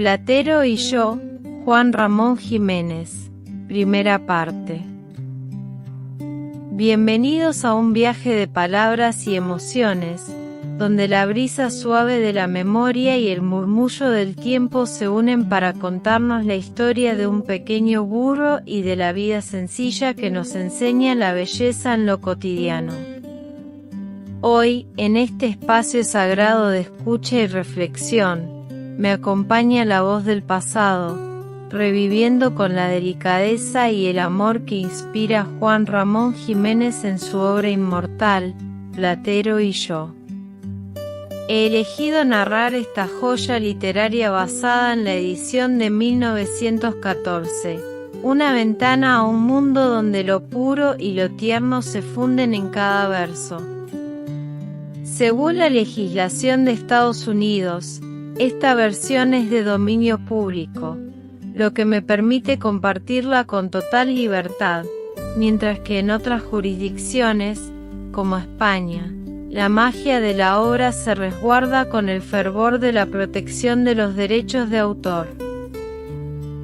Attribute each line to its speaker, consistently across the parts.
Speaker 1: Platero y yo, Juan Ramón Jiménez. Primera parte. Bienvenidos a un viaje de palabras y emociones, donde la brisa suave de la memoria y el murmullo del tiempo se unen para contarnos la historia de un pequeño burro y de la vida sencilla que nos enseña la belleza en lo cotidiano. Hoy, en este espacio sagrado de escucha y reflexión, me acompaña la voz del pasado, reviviendo con la delicadeza y el amor que inspira Juan Ramón Jiménez en su obra inmortal, Platero y yo. He elegido narrar esta joya literaria basada en la edición de 1914, una ventana a un mundo donde lo puro y lo tierno se funden en cada verso. Según la legislación de Estados Unidos, esta versión es de dominio público, lo que me permite compartirla con total libertad, mientras que en otras jurisdicciones, como España, la magia de la obra se resguarda con el fervor de la protección de los derechos de autor.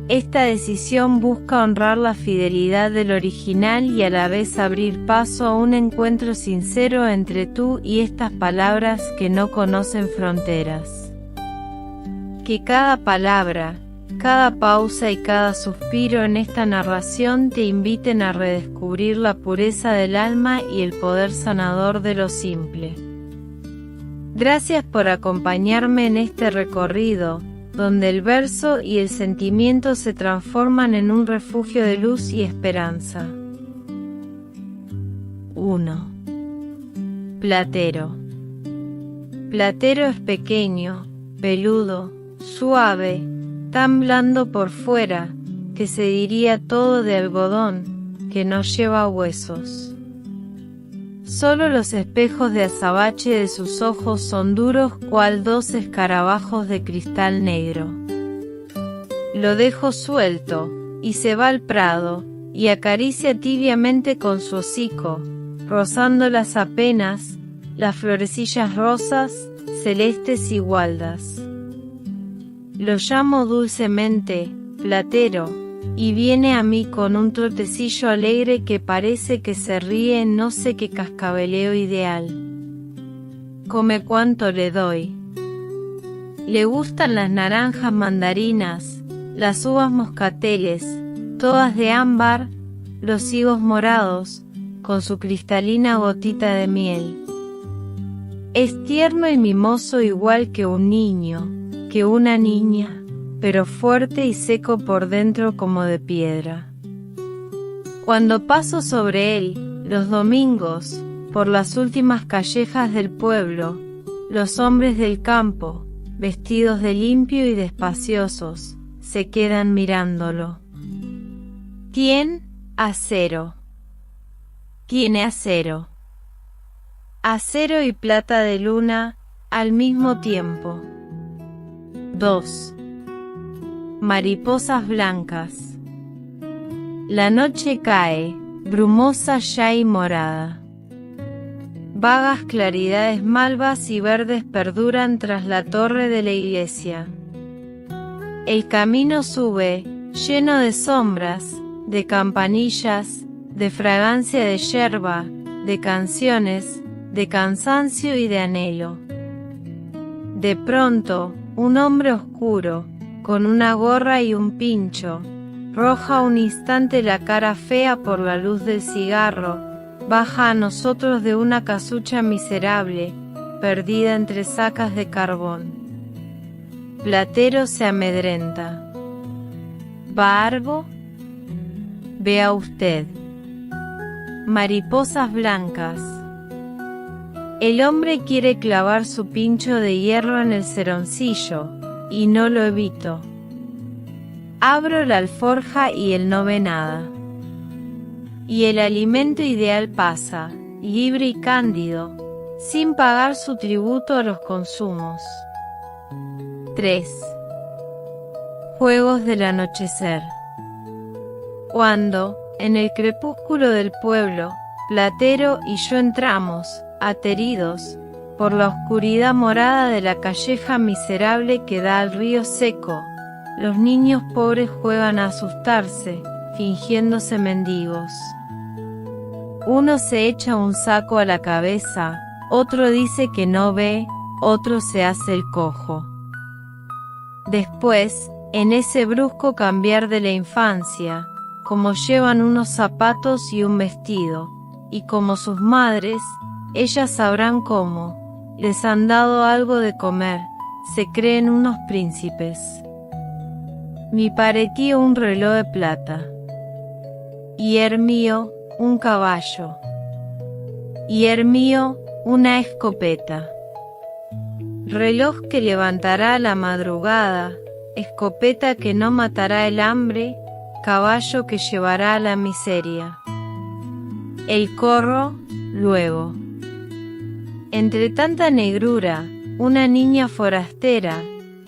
Speaker 1: Esta decisión busca honrar la fidelidad del original y a la vez abrir paso a un encuentro sincero entre tú y estas palabras que no conocen fronteras. Que cada palabra, cada pausa y cada suspiro en esta narración te inviten a redescubrir la pureza del alma y el poder sanador de lo simple. Gracias por acompañarme en este recorrido, donde el verso y el sentimiento se transforman en un refugio de luz y esperanza. 1. Platero. Platero es pequeño, peludo, suave, tan blando por fuera, que se diría todo de algodón, que no lleva huesos. Solo los espejos de azabache de sus ojos son duros cual dos escarabajos de cristal negro. Lo dejo suelto, y se va al prado, y acaricia tibiamente con su hocico, rozándolas apenas, las florecillas rosas, celestes y gualdas. Lo llamo dulcemente, Platero, y viene a mí con un trotecillo alegre que parece que se ríe en no sé qué cascabeleo ideal. Come cuanto le doy. Le gustan las naranjas mandarinas, las uvas moscateles, todas de ámbar, los higos morados, con su cristalina gotita de miel. Es tierno y mimoso igual que un niño, que una niña, pero fuerte y seco por dentro como de piedra. Cuando paso sobre él, los domingos, por las últimas callejas del pueblo, los hombres del campo, vestidos de limpio y despaciosos, se quedan mirándolo. ¿Quién? Acero. Tiene acero. Acero y plata de luna, al mismo tiempo. 2. Mariposas blancas. La noche cae, brumosa ya y morada. Vagas claridades malvas y verdes perduran tras la torre de la iglesia. El camino sube, lleno de sombras, de campanillas, de fragancia de yerba, de canciones, de cansancio y de anhelo. De pronto, un hombre oscuro, con una gorra y un pincho, roja un instante la cara fea por la luz del cigarro, baja a nosotros de una casucha miserable, perdida entre sacas de carbón. Platero se amedrenta. ¿Va algo? Vea usted. Mariposas blancas. El hombre quiere clavar su pincho de hierro en el seroncillo, y no lo evito. Abro la alforja y él no ve nada. Y el alimento ideal pasa, libre y cándido, sin pagar su tributo a los consumos. 3. Juegos del anochecer. Cuando, en el crepúsculo del pueblo, Platero y yo entramos, ateridos, por la oscuridad morada de la calleja miserable que da al río seco, Los niños pobres juegan a asustarse, fingiéndose mendigos. Uno se echa un saco a la cabeza, otro dice que no ve, otro se hace el cojo. Después, en ese brusco cambiar de la infancia, como llevan unos zapatos y un vestido, y como sus madres, ellas sabrán cómo, les han dado algo de comer, se creen unos príncipes. Mi paretío un reloj de plata. Y mío, un caballo. Y mío, una escopeta. Reloj que levantará a la madrugada, escopeta que no matará el hambre, caballo que llevará a la miseria. El corro, luego. Entre tanta negrura, una niña forastera,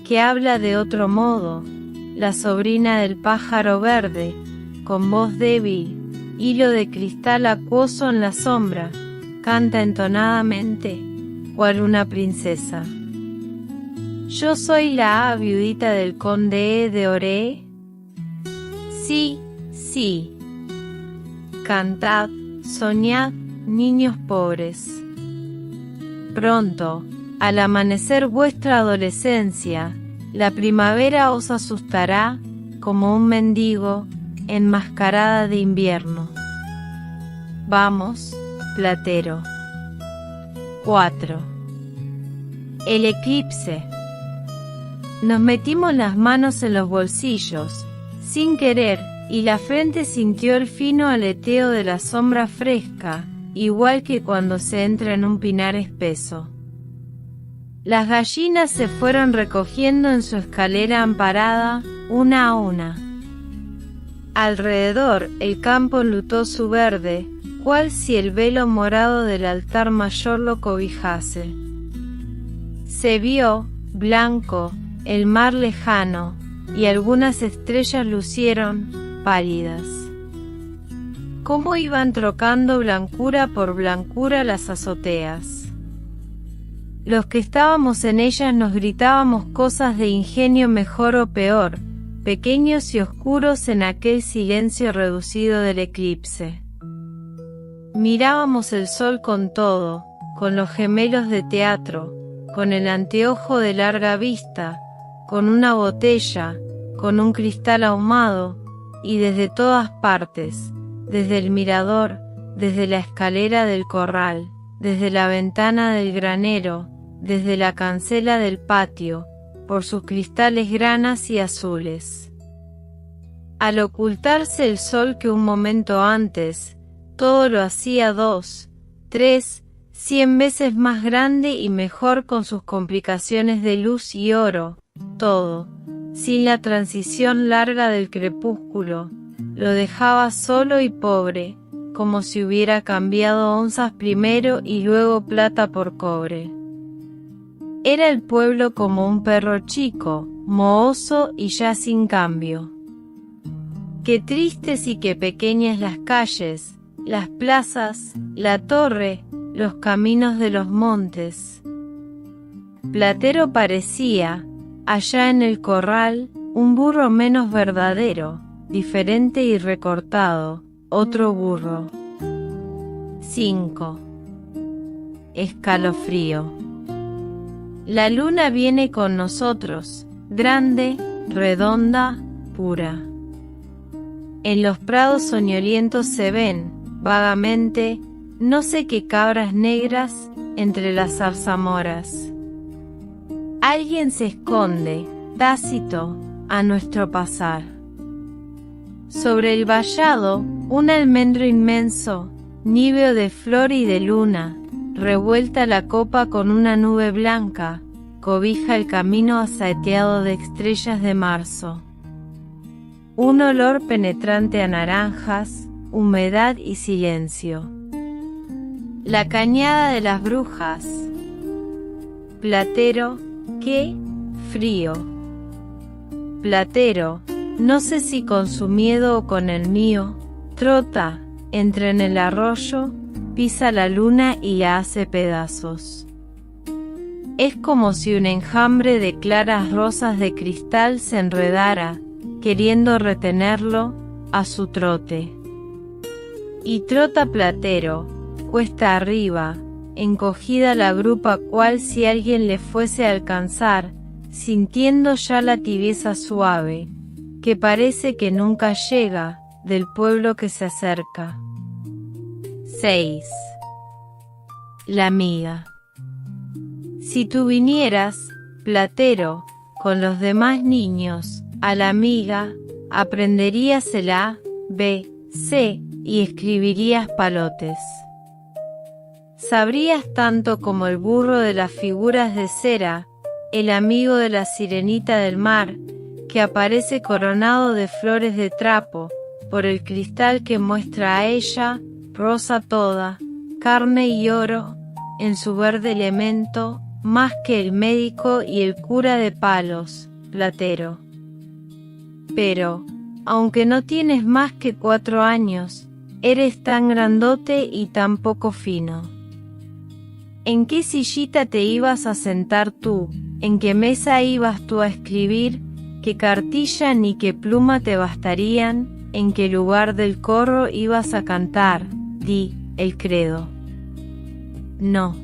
Speaker 1: que habla de otro modo, la sobrina del pájaro verde, con voz débil, hilo de cristal acuoso en la sombra, canta entonadamente, cual una princesa. ¿Yo soy la viudita del conde de Oré? Sí, sí. Cantad, soñad, niños pobres. Pronto, al amanecer vuestra adolescencia, la primavera os asustará, como un mendigo, enmascarada de invierno. Vamos, Platero. 4. El eclipse. Nos metimos las manos en los bolsillos, sin querer, y la frente sintió el fino aleteo de la sombra fresca, igual que cuando se entra en un pinar espeso. Las gallinas se fueron recogiendo en su escalera amparada, una a una. Alrededor, el campo enlutó su verde, cual si el velo morado del altar mayor lo cobijase. Se vio, blanco, el mar lejano, y algunas estrellas lucieron, pálidas. Cómo iban trocando blancura por blancura las azoteas. Los que estábamos en ellas nos gritábamos cosas de ingenio mejor o peor, pequeños y oscuros en aquel silencio reducido del eclipse. Mirábamos el sol con todo, con los gemelos de teatro, con el anteojo de larga vista, con una botella, con un cristal ahumado, y desde todas partes, desde el mirador, desde la escalera del corral, desde la ventana del granero, desde la cancela del patio, por sus cristales granas y azules. Al ocultarse el sol que un momento antes, todo lo hacía 2, 3, 100 veces más grande y mejor con sus complicaciones de luz y oro, todo, sin la transición larga del crepúsculo, lo dejaba solo y pobre, como si hubiera cambiado onzas primero y luego plata por cobre. Era el pueblo como un perro chico, mohoso y ya sin cambio. Qué tristes y qué pequeñas las calles, las plazas, la torre, los caminos de los montes. Platero parecía, allá en el corral, un burro menos verdadero, diferente y recortado, otro burro. 5. Escalofrío. La luna viene con nosotros, grande, redonda, pura. En los prados soñolientos se ven, vagamente, no sé qué cabras negras, entre las zarzamoras. Alguien se esconde, tácito, a nuestro pasar. Sobre el vallado, un almendro inmenso, níveo de flor y de luna, revuelta la copa con una nube blanca, cobija el camino asaeteado de estrellas de marzo. Un olor penetrante a naranjas, humedad y silencio. La cañada de las brujas. Platero, ¡qué frío! Platero, no sé si con su miedo o con el mío, trota, entra en el arroyo, pisa la luna y la hace pedazos. Es como si un enjambre de claras rosas de cristal se enredara, queriendo retenerlo, a su trote. Y trota Platero, cuesta arriba, encogida la grupa cual si alguien le fuese a alcanzar, sintiendo ya la tibieza suave, que parece que nunca llega, del pueblo que se acerca. 6. La amiga. Si tú vinieras, Platero, con los demás niños, a la amiga, aprenderías el A, B, C, y escribirías palotes. Sabrías tanto como el burro de las figuras de cera, el amigo de la sirenita del mar, que aparece coronado de flores de trapo, por el cristal que muestra a ella, rosa toda, carne y oro, en su verde elemento, más que el médico y el cura de palos, Platero. Pero, aunque no tienes más que 4 años, eres tan grandote y tan poco fino. ¿En qué sillita te ibas a sentar tú? ¿En qué mesa ibas tú a escribir? ¿Qué cartilla ni qué pluma te bastarían? ¿En qué lugar del corro ibas a cantar? Di, el credo. No.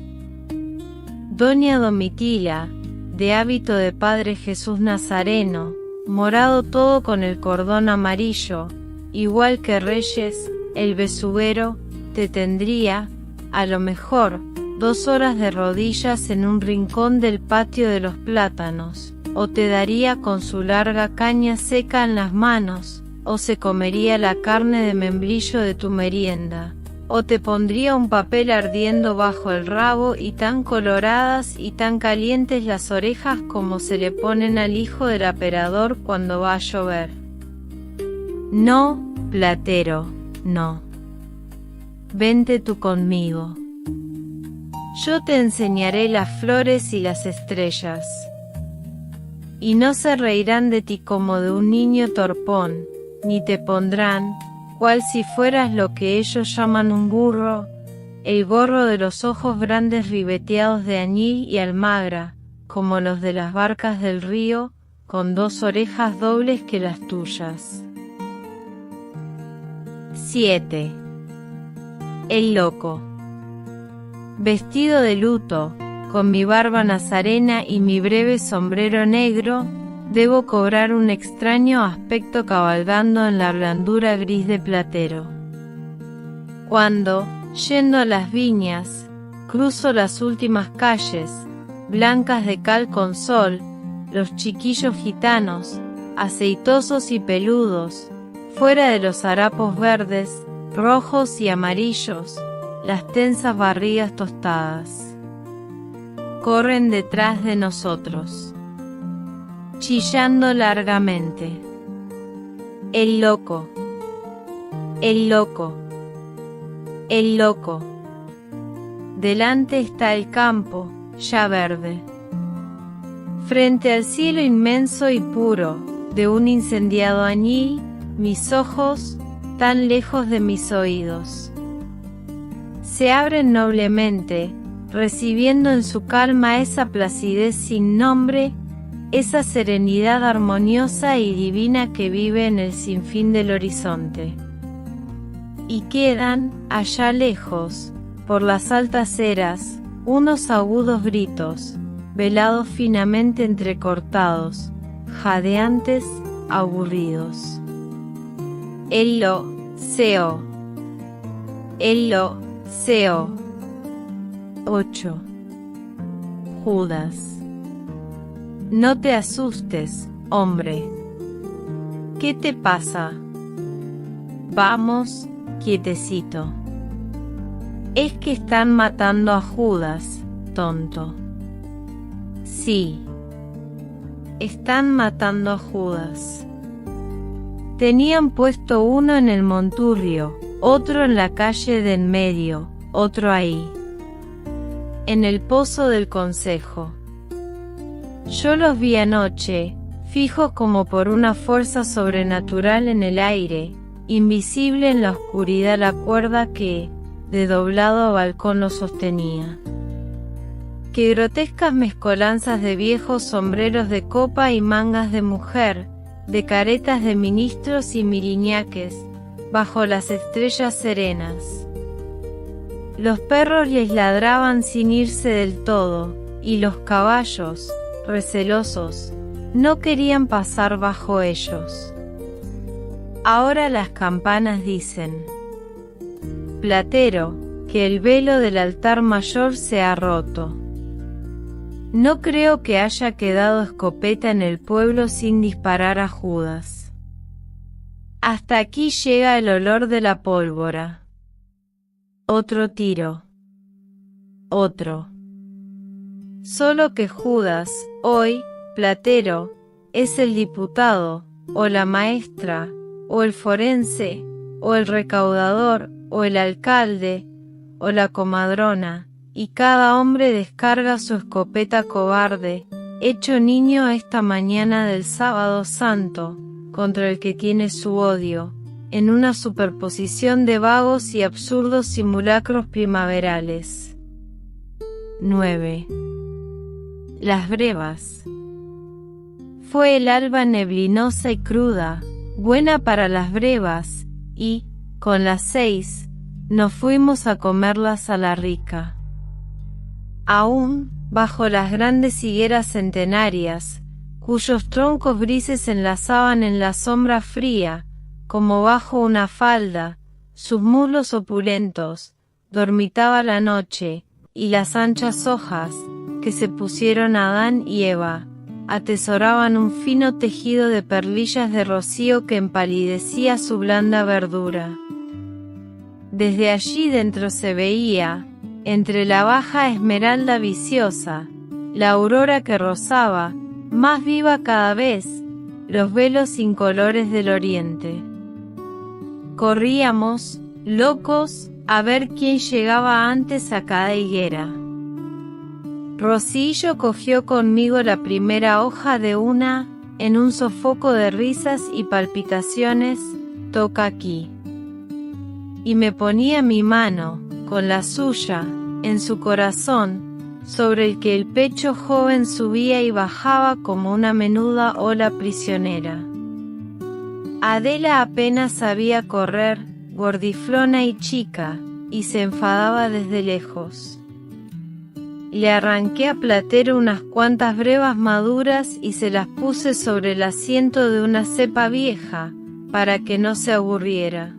Speaker 1: Doña Domitila, de hábito de Padre Jesús Nazareno, morado todo con el cordón amarillo, igual que Reyes, el besugero, te tendría, a lo mejor, 2 horas de rodillas en un rincón del patio de los plátanos, o te daría con su larga caña seca en las manos, o se comería la carne de membrillo de tu merienda, o te pondría un papel ardiendo bajo el rabo y tan coloradas y tan calientes las orejas como se le ponen al hijo del aperador cuando va a llover. No, Platero, no. Vente tú conmigo. Yo te enseñaré las flores y las estrellas. Y no se reirán de ti como de un niño torpón, ni te pondrán, cual si fueras lo que ellos llaman un burro, el gorro de los ojos grandes ribeteados de añil y almagra, como los de las barcas del río, con 2 orejas dobles que las tuyas. 7. El loco. Vestido de luto, con mi barba nazarena y mi breve sombrero negro, debo cobrar un extraño aspecto cabalgando en la blandura gris de Platero. Cuando, yendo a las viñas, cruzo las últimas calles, blancas de cal con sol, los chiquillos gitanos, aceitosos y peludos, fuera de los harapos verdes, rojos y amarillos, las tensas barrigas tostadas, corren detrás de nosotros, chillando largamente. El loco, el loco, el loco. Delante está el campo, ya verde. Frente al cielo inmenso y puro, de un incendiado añil, mis ojos, tan lejos de mis oídos, se abren noblemente, recibiendo en su calma esa placidez sin nombre, esa serenidad armoniosa y divina que vive en el sinfín del horizonte. Y quedan, allá lejos, por las altas eras, unos agudos gritos, velados finamente entrecortados, jadeantes, aburridos. Elo-seo. Elo-seo. 8. Judas. No te asustes, hombre. ¿Qué te pasa? Vamos, quietecito. Es que están matando a Judas, tonto. Sí. Están matando a Judas. Tenían puesto uno en el Monturrio, otro en la calle de en medio, otro ahí, en el pozo del Consejo. Yo los vi anoche, fijos como por una fuerza sobrenatural en el aire, invisible en la oscuridad la cuerda que, de doblado a balcón, los sostenía. que grotescas mezcolanzas de viejos sombreros de copa y mangas de mujer, de caretas de ministros y miriñaques, bajo las estrellas serenas. Los perros les ladraban sin irse del todo, y los caballos, recelosos, no querían pasar bajo ellos. Ahora las campanas dicen: Platero, que el velo del altar mayor se ha roto. No creo que haya quedado escopeta en el pueblo sin disparar a Judas. Hasta aquí llega el olor de la pólvora. Otro tiro. Otro. Solo que Judas, hoy, Platero, es el diputado, o la maestra, o el forense, o el recaudador, o el alcalde, o la comadrona, y cada hombre descarga su escopeta cobarde, hecho niño esta mañana del sábado santo, contra el que tiene su odio, en una superposición de vagos y absurdos simulacros primaverales. 9. Las brevas. Fue el alba neblinosa y cruda, buena para las brevas, y, con las 6, nos fuimos a comerlas a la rica. Aún, bajo las grandes higueras centenarias, cuyos troncos grises enlazaban en la sombra fría, como bajo una falda, sus muslos opulentos, dormitaba la noche, y las anchas hojas, que se pusieron Adán y Eva, atesoraban un fino tejido de perlillas de rocío que empalidecía su blanda verdura. Desde allí dentro se veía, entre la baja esmeralda viciosa, la aurora que rozaba, más viva cada vez, los velos incolores del oriente. Corríamos, locos, a ver quién llegaba antes a cada higuera. Rosillo cogió conmigo la primera hoja de una, en un sofoco de risas y palpitaciones, toca aquí. Y me ponía mi mano, con la suya, en su corazón, sobre el que el pecho joven subía y bajaba como una menuda ola prisionera. Adela apenas sabía correr, gordiflona y chica, y se enfadaba desde lejos. Le arranqué a Platero unas cuantas brevas maduras y se las puse sobre el asiento de una cepa vieja, para que no se aburriera.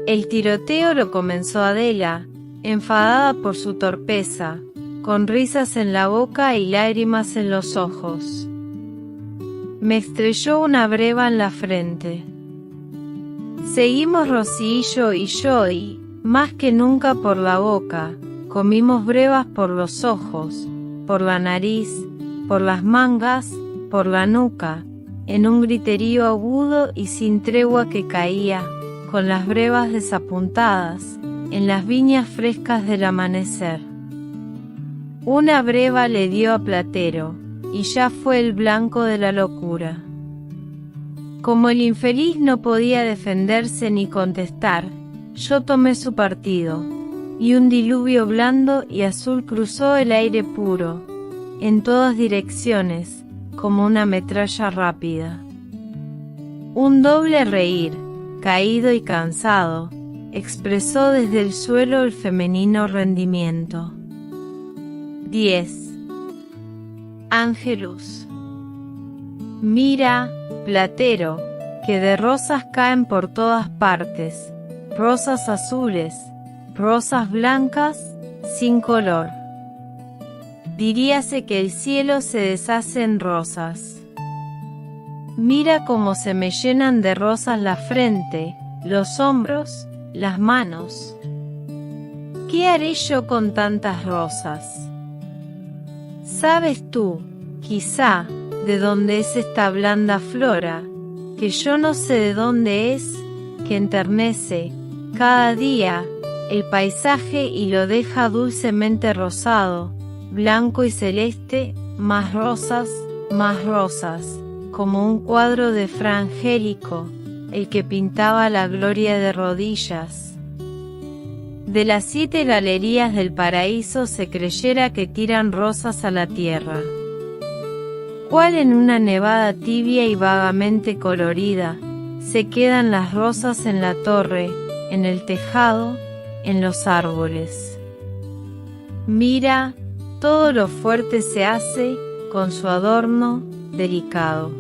Speaker 1: El tiroteo lo comenzó Adela, enfadada por su torpeza, con risas en la boca y lágrimas en los ojos. Me estrelló una breva en la frente. Seguimos Rosillo y yo y, más que nunca por la boca, comimos brevas por los ojos, por la nariz, por las mangas, por la nuca, en un griterío agudo y sin tregua que caía, con las brevas desapuntadas, en las viñas frescas del amanecer. Una breva le dio a Platero, y ya fue el blanco de la locura. Como el infeliz no podía defenderse ni contestar, yo tomé su partido, y un diluvio blando y azul cruzó el aire puro, en todas direcciones, como una metralla rápida. Un doble reír, caído y cansado, expresó desde el suelo el femenino rendimiento. 10. Ángelus. Mira, Platero, que de rosas caen por todas partes, rosas azules, rosas blancas, sin color. Diríase que el cielo se deshace en rosas. Mira cómo se me llenan de rosas la frente, los hombros, las manos. ¿Qué haré yo con tantas rosas? ¿Sabes tú, quizá, de dónde es esta blanda flora, que yo no sé de dónde es, que enternece, cada día, el paisaje y lo deja dulcemente rosado, blanco y celeste, más rosas, como un cuadro de Fra Angelico, el que pintaba la gloria de rodillas? de las 7 galerías del paraíso se creyera que tiran rosas a la tierra. Cual en una nevada tibia y vagamente colorida, se quedan las rosas en la torre, en el tejado, en los árboles. Mira, todo lo fuerte se hace, con su adorno, delicado.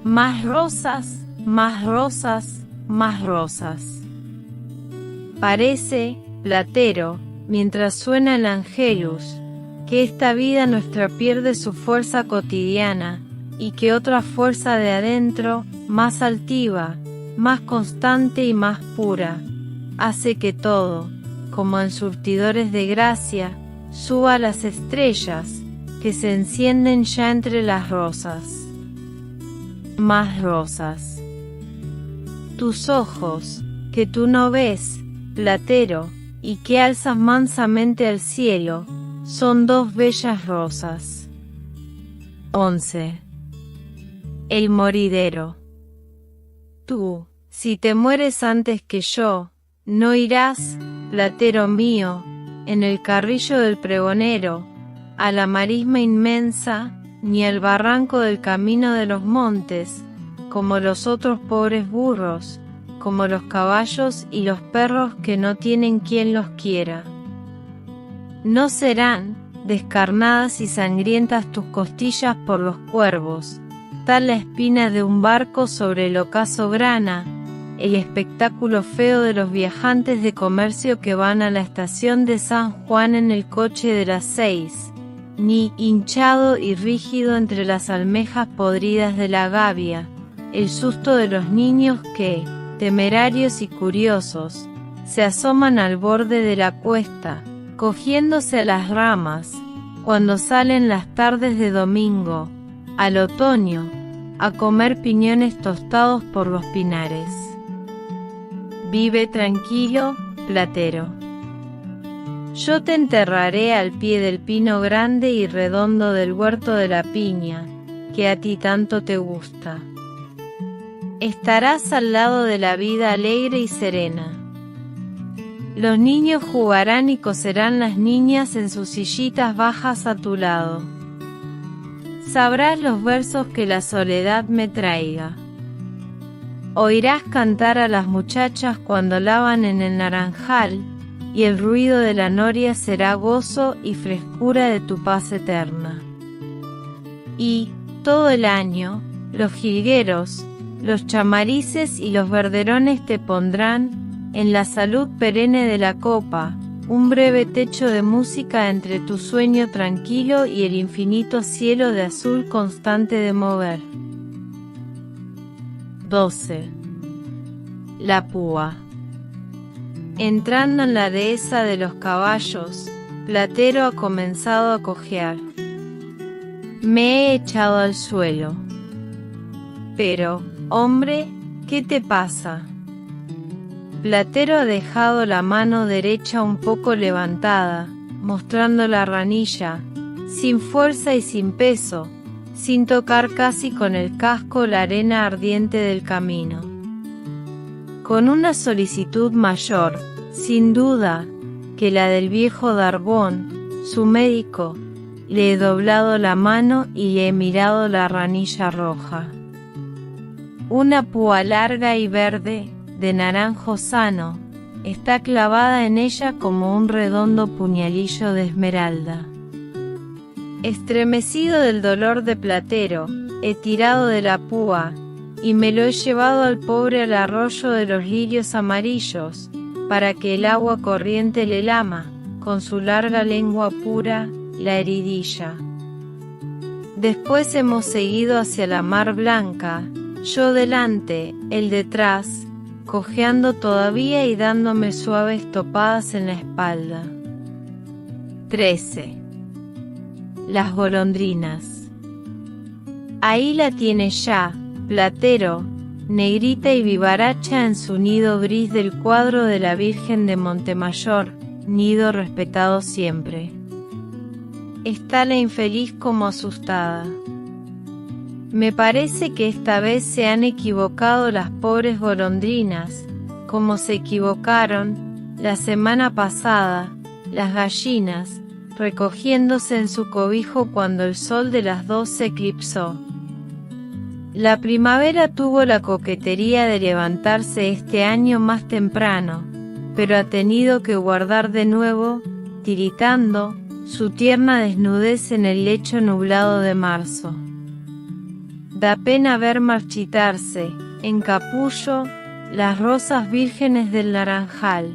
Speaker 1: Más rosas, más rosas, más rosas. Parece, Platero, mientras suena el Angelus, que esta vida nuestra pierde su fuerza cotidiana, y que otra fuerza de adentro, más altiva, más constante y más pura, hace que todo, como en surtidores de gracia, suba a las estrellas, que se encienden ya entre las rosas. Más rosas. Tus ojos, que tú no ves, Platero, y que alzas mansamente al cielo, son 2 bellas rosas. 11. El moridero. Tú, si te mueres antes que yo, no irás, Platero mío, en el carrillo del pregonero, a la marisma inmensa, ni al barranco del camino de los montes, como los otros pobres burros, como los caballos y los perros que no tienen quien los quiera. No serán descarnadas y sangrientas tus costillas por los cuervos, tal la espina de un barco sobre el ocaso grana, el espectáculo feo de los viajantes de comercio que van a la estación de San Juan en el coche de las 6, ni hinchado y rígido entre las almejas podridas de la gavia, el susto de los niños que, temerarios y curiosos, se asoman al borde de la cuesta, cogiéndose a las ramas, cuando salen las tardes de domingo, al otoño, a comer piñones tostados por los pinares. Vive tranquilo, Platero. Yo te enterraré al pie del pino grande y redondo del huerto de la piña, que a ti tanto te gusta. Estarás al lado de la vida alegre y serena. Los niños jugarán y coserán las niñas en sus sillitas bajas a tu lado. Sabrás los versos que la soledad me traiga. Oirás cantar a las muchachas cuando lavan en el naranjal, y el ruido de la noria será gozo y frescura de tu paz eterna. Y, todo el año, los jilgueros, los chamarices y los verderones te pondrán, en la salud perenne de la copa, un breve techo de música entre tu sueño tranquilo y el infinito cielo de azul constante de mover. 12. La púa. Entrando en la dehesa de los caballos, Platero ha comenzado a cojear. Me he echado al suelo. Pero, hombre, ¿qué te pasa? Platero ha dejado la mano derecha un poco levantada, mostrando la ranilla, sin fuerza y sin peso, sin tocar casi con el casco la arena ardiente del camino. Con una solicitud mayor, sin duda, que la del viejo Darbón, su médico, le he doblado la mano y le he mirado la ranilla roja. Una púa larga y verde, de naranjo sano, está clavada en ella como un redondo puñalillo de esmeralda. Estremecido del dolor de Platero, he tirado de la púa, y me lo he llevado al pobre al arroyo de los lirios amarillos, para que el agua corriente le lama, con su larga lengua pura, la heridilla. Después hemos seguido hacia la mar blanca, yo delante, él detrás, cojeando todavía y dándome suaves topadas en la espalda. 13. Las golondrinas. Ahí la tienes ya, Platero, negrita y vivaracha en su nido gris del cuadro de la Virgen de Montemayor, nido respetado siempre. Está la infeliz como asustada. Me parece que esta vez se han equivocado las pobres golondrinas, como se equivocaron, la semana pasada, las gallinas, recogiéndose en su cobijo cuando el sol de las 2 se eclipsó. La primavera tuvo la coquetería de levantarse este año más temprano, pero ha tenido que guardar de nuevo, tiritando, su tierna desnudez en el lecho nublado de marzo. Da pena ver marchitarse, en capullo, las rosas vírgenes del naranjal.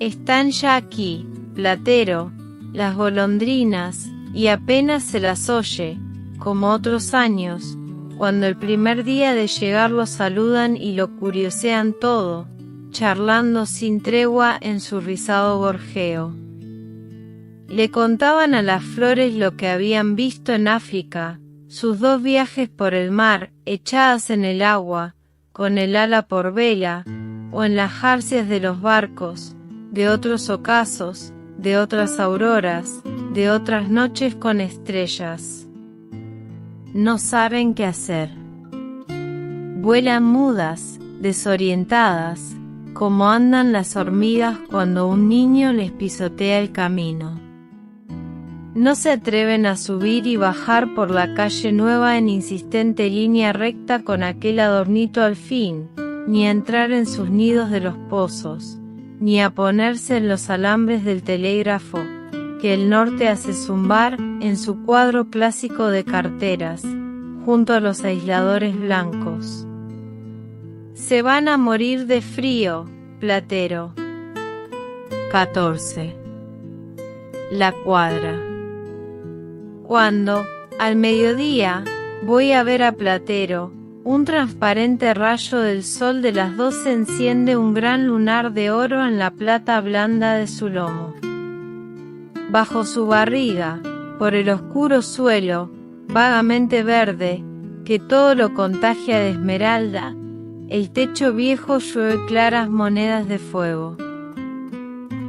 Speaker 1: Están ya aquí, Platero, las golondrinas, y apenas se las oye, como otros años, cuando el primer día de llegar lo saludan y lo curiosean todo, charlando sin tregua en su rizado gorjeo. Le contaban a las flores lo que habían visto en África, sus 2 viajes por el mar, echadas en el agua, con el ala por vela, o en las jarcias de los barcos, de otros ocasos, de otras auroras, de otras noches con estrellas. No saben qué hacer. Vuelan mudas, desorientadas, como andan las hormigas cuando un niño les pisotea el camino. No se atreven a subir y bajar por la calle nueva en insistente línea recta con aquel adornito al fin, ni a entrar en sus nidos de los pozos, ni a ponerse en los alambres del telégrafo, que el norte hace zumbar en su cuadro clásico de carteras, junto a los aisladores blancos. Se van a morir de frío, Platero. 14. La cuadra. Cuando, al mediodía, voy a ver a Platero, un transparente rayo del sol de las 12 enciende un gran lunar de oro en la plata blanda de su lomo. Bajo su barriga, por el oscuro suelo, vagamente verde, que todo lo contagia de esmeralda, el techo viejo llueve claras monedas de fuego.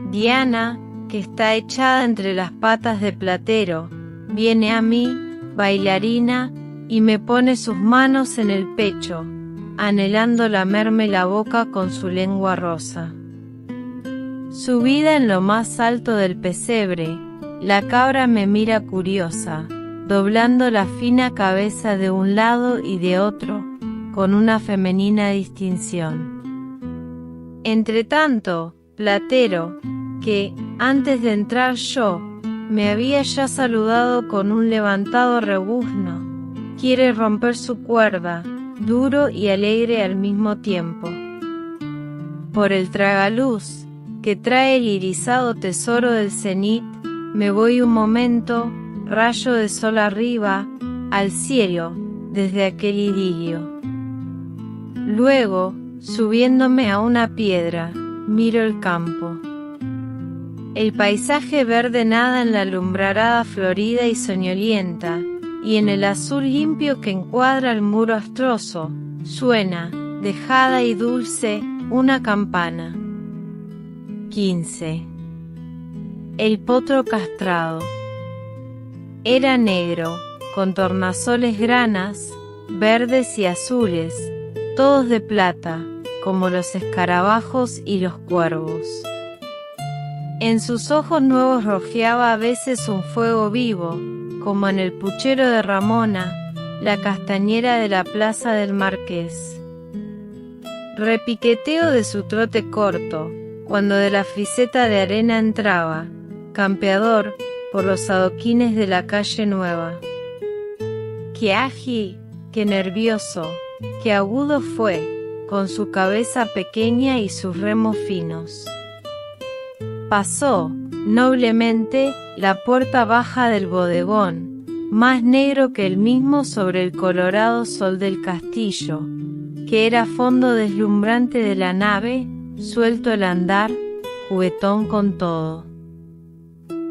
Speaker 1: Diana, que está echada entre las patas de Platero, viene a mí, bailarina, y me pone sus manos en el pecho, anhelando lamerme la boca con su lengua rosa. Subida en lo más alto del pesebre, la cabra me mira curiosa, doblando la fina cabeza de un lado y de otro, con una femenina distinción. Entretanto, Platero, que, antes de entrar yo, me había ya saludado con un levantado rebuzno, quiere romper su cuerda, duro y alegre al mismo tiempo. Por el tragaluz, que trae el irisado tesoro del cenit, me voy un momento, rayo de sol arriba, al cielo, desde aquel idilio. Luego, subiéndome a una piedra, miro el campo. El paisaje verde nada en la lumbrarada florida y soñolienta, y en el azul limpio que encuadra el muro astroso, suena, dejada y dulce, una campana. 15. El potro castrado. Era negro, con tornasoles granas, verdes y azules, todos de plata, como los escarabajos y los cuervos. En sus ojos nuevos rojeaba a veces un fuego vivo, como en el puchero de Ramona, la castañera de la plaza del Marqués. Repiqueteo de su trote corto, cuando de la friseta de arena entraba, campeador, por los adoquines de la calle nueva. Qué ágil, qué nervioso, qué agudo fue, con su cabeza pequeña y sus remos finos. Pasó, noblemente, la puerta baja del bodegón, más negro que el mismo sobre el colorado sol del castillo, que era fondo deslumbrante de la nave, suelto el andar, juguetón con todo.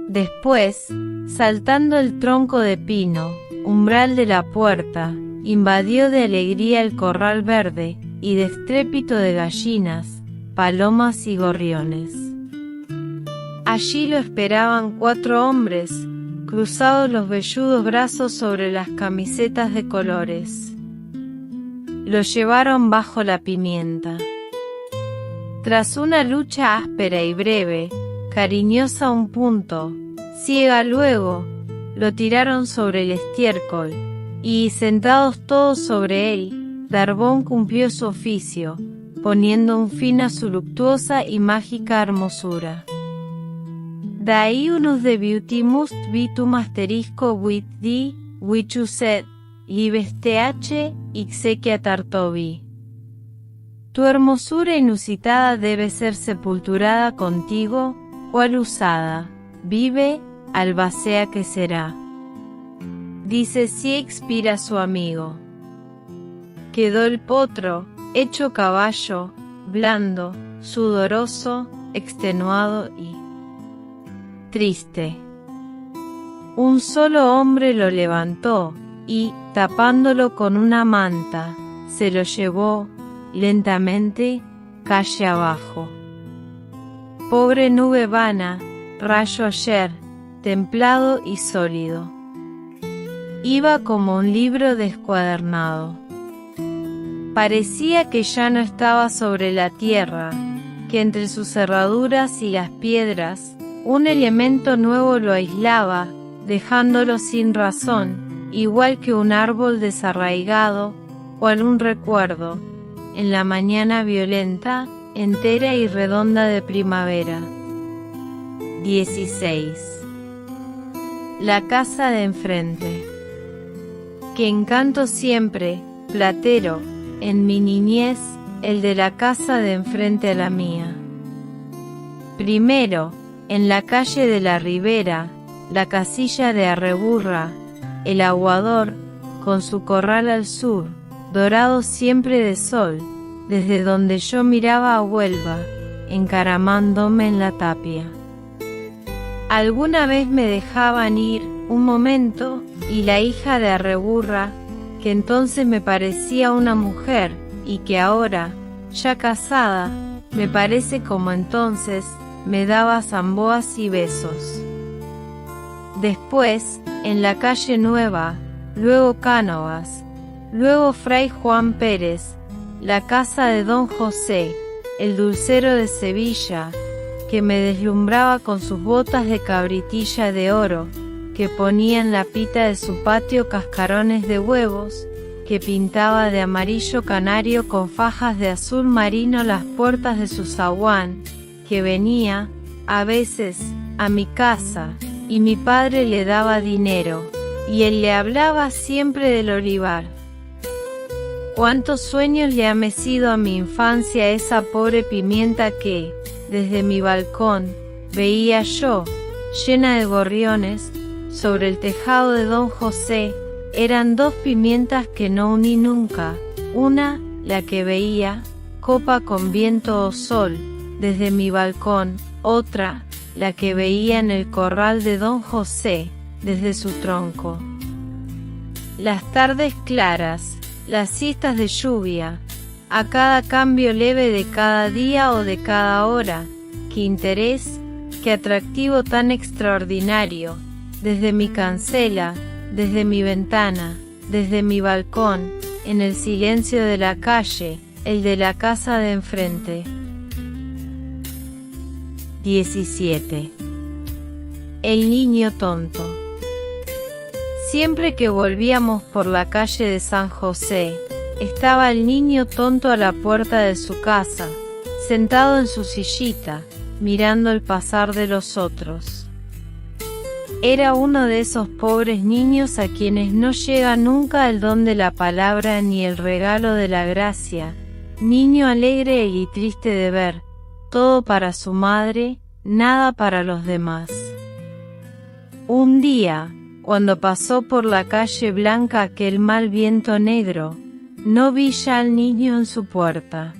Speaker 1: Después, saltando el tronco de pino, umbral de la puerta, invadió de alegría el corral verde, y de estrépito de gallinas, palomas y gorriones. Allí lo esperaban 4 hombres, cruzados los velludos brazos sobre las camisetas de colores. Lo llevaron bajo la pimienta. Tras una lucha áspera y breve, cariñosa a un punto, ciega luego, lo tiraron sobre el estiércol, y, sentados todos sobre él, Darbón cumplió su oficio, poniendo un fin a su luctuosa y mágica hermosura. Dai unus de beauty must be to masterisco with thee, which you said, libes th, exequiatar tobi. Tu hermosura inusitada debe ser sepulturada contigo, cual usada, vive, albacea que será. Dice Shakespeare a su amigo. Quedó el potro, hecho caballo, blando, sudoroso, extenuado y triste. Un solo hombre lo levantó, y, tapándolo con una manta, se lo llevó, lentamente, calle abajo. Pobre nube vana, rayo ayer, templado y sólido. Iba como un libro descuadernado. Parecía que ya no estaba sobre la tierra, que entre sus cerraduras y las piedras, un elemento nuevo lo aislaba, dejándolo sin razón, igual que un árbol desarraigado, o algún recuerdo, en la mañana violenta, entera y redonda de primavera. 16. La casa de enfrente. Qué encanto siempre, platero, en mi niñez, el de la casa de enfrente a la mía. Primero, en la calle de la Ribera, la casilla de Arreburra, el aguador, con su corral al sur, dorado siempre de sol, desde donde yo miraba a Huelva, encaramándome en la tapia. Alguna vez me dejaban ir, un momento, y la hija de Arreburra, que entonces me parecía una mujer, y que ahora, ya casada, me parece como entonces, me daba zamboas y besos. Después, en la calle Nueva, luego Cánovas, luego Fray Juan Pérez, la casa de Don José, el dulcero de Sevilla, que me deslumbraba con sus botas de cabritilla de oro, que ponía en la pita de su patio cascarones de huevos, que pintaba de amarillo canario con fajas de azul marino las puertas de su zaguán, que venía, a veces, a mi casa, y mi padre le daba dinero, y él le hablaba siempre del olivar. Cuántos sueños le ha mecido a mi infancia esa pobre pimienta que, desde mi balcón, veía yo, llena de gorriones, sobre el tejado de Don José. Eran dos pimientas que no uní nunca, una, la que veía, copa con viento o sol, desde mi balcón, otra, la que veía en el corral de Don José, desde su tronco. Las tardes claras, las siestas de lluvia, a cada cambio leve de cada día o de cada hora, qué interés, qué atractivo tan extraordinario, desde mi cancela, desde mi ventana, desde mi balcón, en el silencio de la calle, el de la casa de enfrente. 17. El niño tonto. Siempre que volvíamos por la calle de San José, estaba el niño tonto a la puerta de su casa, sentado en su sillita, mirando el pasar de los otros. Era uno de esos pobres niños a quienes no llega nunca el don de la palabra ni el regalo de la gracia, niño alegre y triste de ver, todo para su madre, nada para los demás. Un día, cuando pasó por la calle Blanca aquel mal viento negro, no vi ya al niño en su puerta.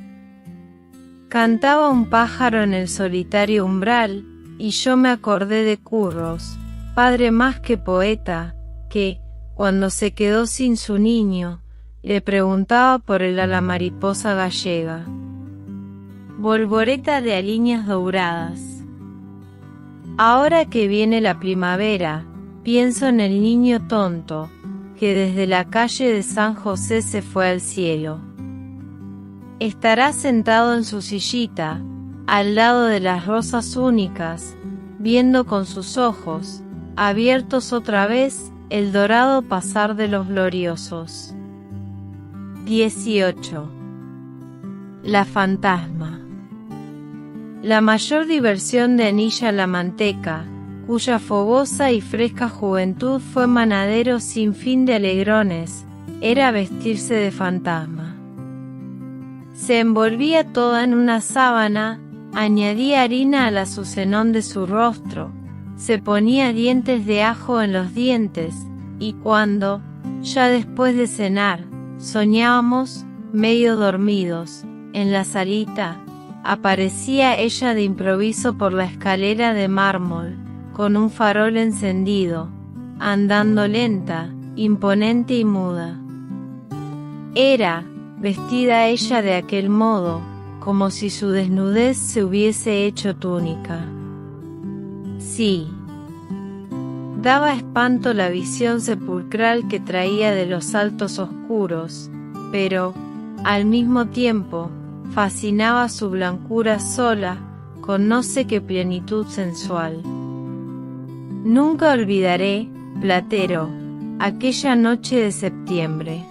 Speaker 1: Cantaba un pájaro en el solitario umbral, y yo me acordé de Curros, padre más que poeta, que, cuando se quedó sin su niño, le preguntaba por él a la mariposa gallega. Volvoreta de aliñas douradas. Ahora que viene la primavera, pienso en el niño tonto, que desde la calle de San José se fue al cielo. Estará sentado en su sillita, al lado de las rosas únicas, viendo con sus ojos, abiertos otra vez, el dorado pasar de los gloriosos. 18. La fantasma. La mayor diversión de Anilla la Manteca, cuya fogosa y fresca juventud fue manadero sin fin de alegrones, era vestirse de fantasma. Se envolvía toda en una sábana, añadía harina al azucenón de su rostro, se ponía dientes de ajo en los dientes, y cuando, ya después de cenar, soñábamos, medio dormidos, en la salita, aparecía ella de improviso por la escalera de mármol, con un farol encendido, andando lenta, imponente y muda. Era, vestida ella de aquel modo, como si su desnudez se hubiese hecho túnica. Sí. Daba espanto la visión sepulcral que traía de los altos oscuros, pero, al mismo tiempo, fascinaba su blancura sola, con no sé qué plenitud sensual. Nunca olvidaré, Platero, aquella noche de septiembre.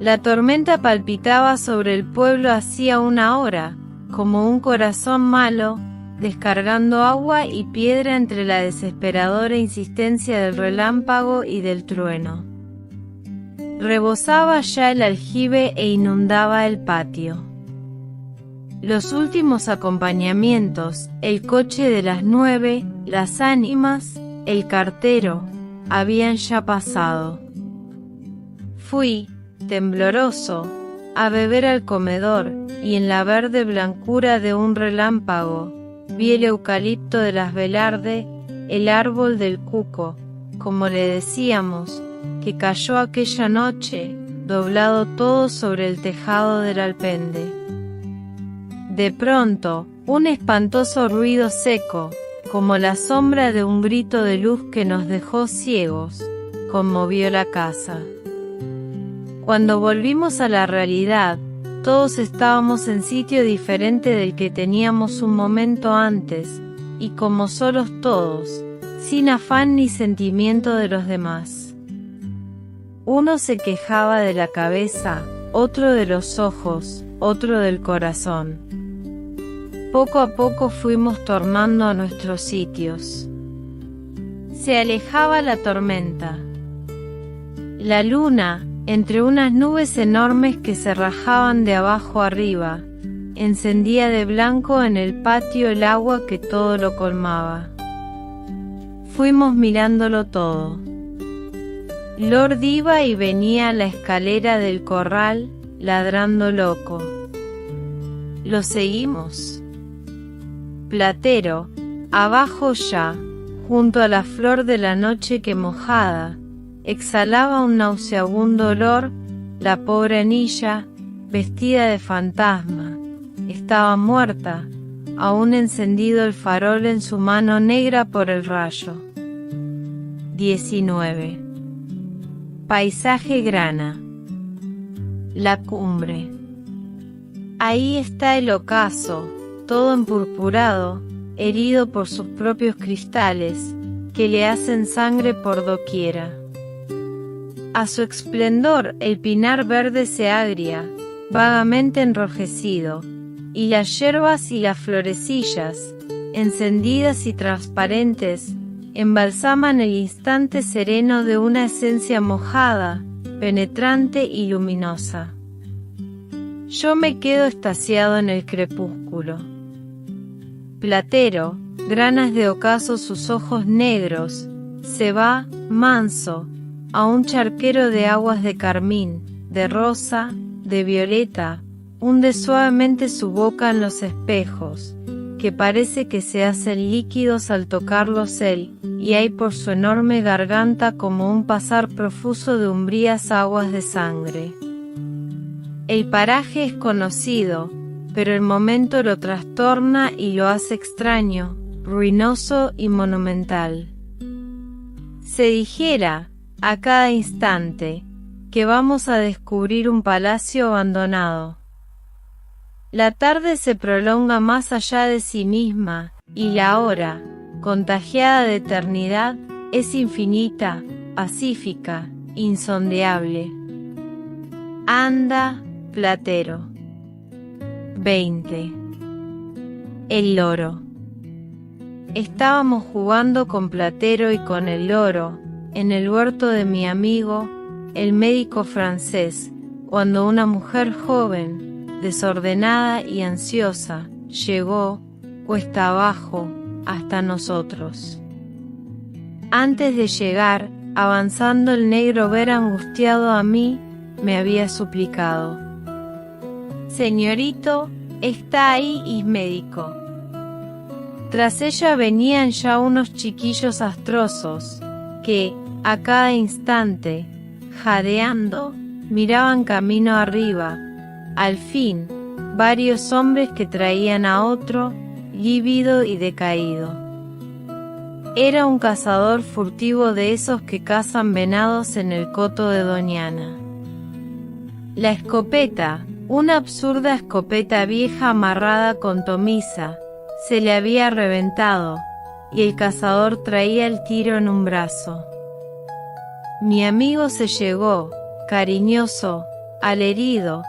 Speaker 1: La tormenta palpitaba sobre el pueblo hacía una hora, como un corazón malo, descargando agua y piedra entre la desesperadora insistencia del relámpago y del trueno. Rebosaba ya el aljibe e inundaba el patio. Los últimos acompañamientos, el coche de las 9, las ánimas, el cartero, habían ya pasado. Fui, tembloroso, a beber al comedor, y en la verde blancura de un relámpago, vi el eucalipto de las Velarde, el árbol del cuco, como le decíamos, que cayó aquella noche, doblado todo sobre el tejado del alpendre. De pronto, un espantoso ruido seco, como la sombra de un grito de luz que nos dejó ciegos, conmovió la casa. Cuando volvimos a la realidad, todos estábamos en sitio diferente del que teníamos un momento antes, y como solos todos, sin afán ni sentimiento de los demás. Uno se quejaba de la cabeza, otro de los ojos, otro del corazón. Poco a poco fuimos tornando a nuestros sitios. Se alejaba la tormenta. La luna, entre unas nubes enormes que se rajaban de abajo arriba, encendía de blanco en el patio el agua que todo lo colmaba. Fuimos mirándolo todo. Lord iba y venía a la escalera del corral, ladrando loco. Lo seguimos. Platero, abajo ya, junto a la flor de la noche que mojada, exhalaba un nauseabundo olor, la pobre Anilla, vestida de fantasma, estaba muerta, aún encendido el farol en su mano negra por el rayo. 19. Paisaje grana. La cumbre. Ahí está el ocaso, todo empurpurado, herido por sus propios cristales, que le hacen sangre por doquiera. A su esplendor el pinar verde se agria, vagamente enrojecido, y las yerbas y las florecillas, encendidas y transparentes, embalsaman el instante sereno de una esencia mojada, penetrante y luminosa. Yo me quedo extasiado en el crepúsculo. Platero, granas de ocaso sus ojos negros, se va, manso, a un charquero de aguas de carmín, de rosa, de violeta, hunde suavemente su boca en los espejos, que parece que se hacen líquidos al tocarlos él, y hay por su enorme garganta como un pasar profuso de umbrías aguas de sangre. El paraje es conocido, pero el momento lo trastorna y lo hace extraño, ruinoso y monumental. Se dijera, a cada instante, que vamos a descubrir un palacio abandonado. La tarde se prolonga más allá de sí misma, y la hora, contagiada de eternidad, es infinita, pacífica, insondeable. Anda, Platero. 20. El loro. Estábamos jugando con Platero y con el loro, en el huerto de mi amigo, el médico francés, cuando una mujer joven, desordenada y ansiosa, llegó, cuesta abajo, hasta nosotros. Antes de llegar, avanzando el negro ver angustiado a mí, me había suplicado: «Señorito, está ahí y médico». Tras ella venían ya unos chiquillos astrosos, que, a cada instante, jadeando, miraban camino arriba. Al fin, varios hombres que traían a otro, lívido y decaído. Era un cazador furtivo de esos que cazan venados en el coto de Doñana. La escopeta, una absurda escopeta vieja amarrada con tomisa, se le había reventado, y el cazador traía el tiro en un brazo. Mi amigo se llegó, cariñoso, al herido,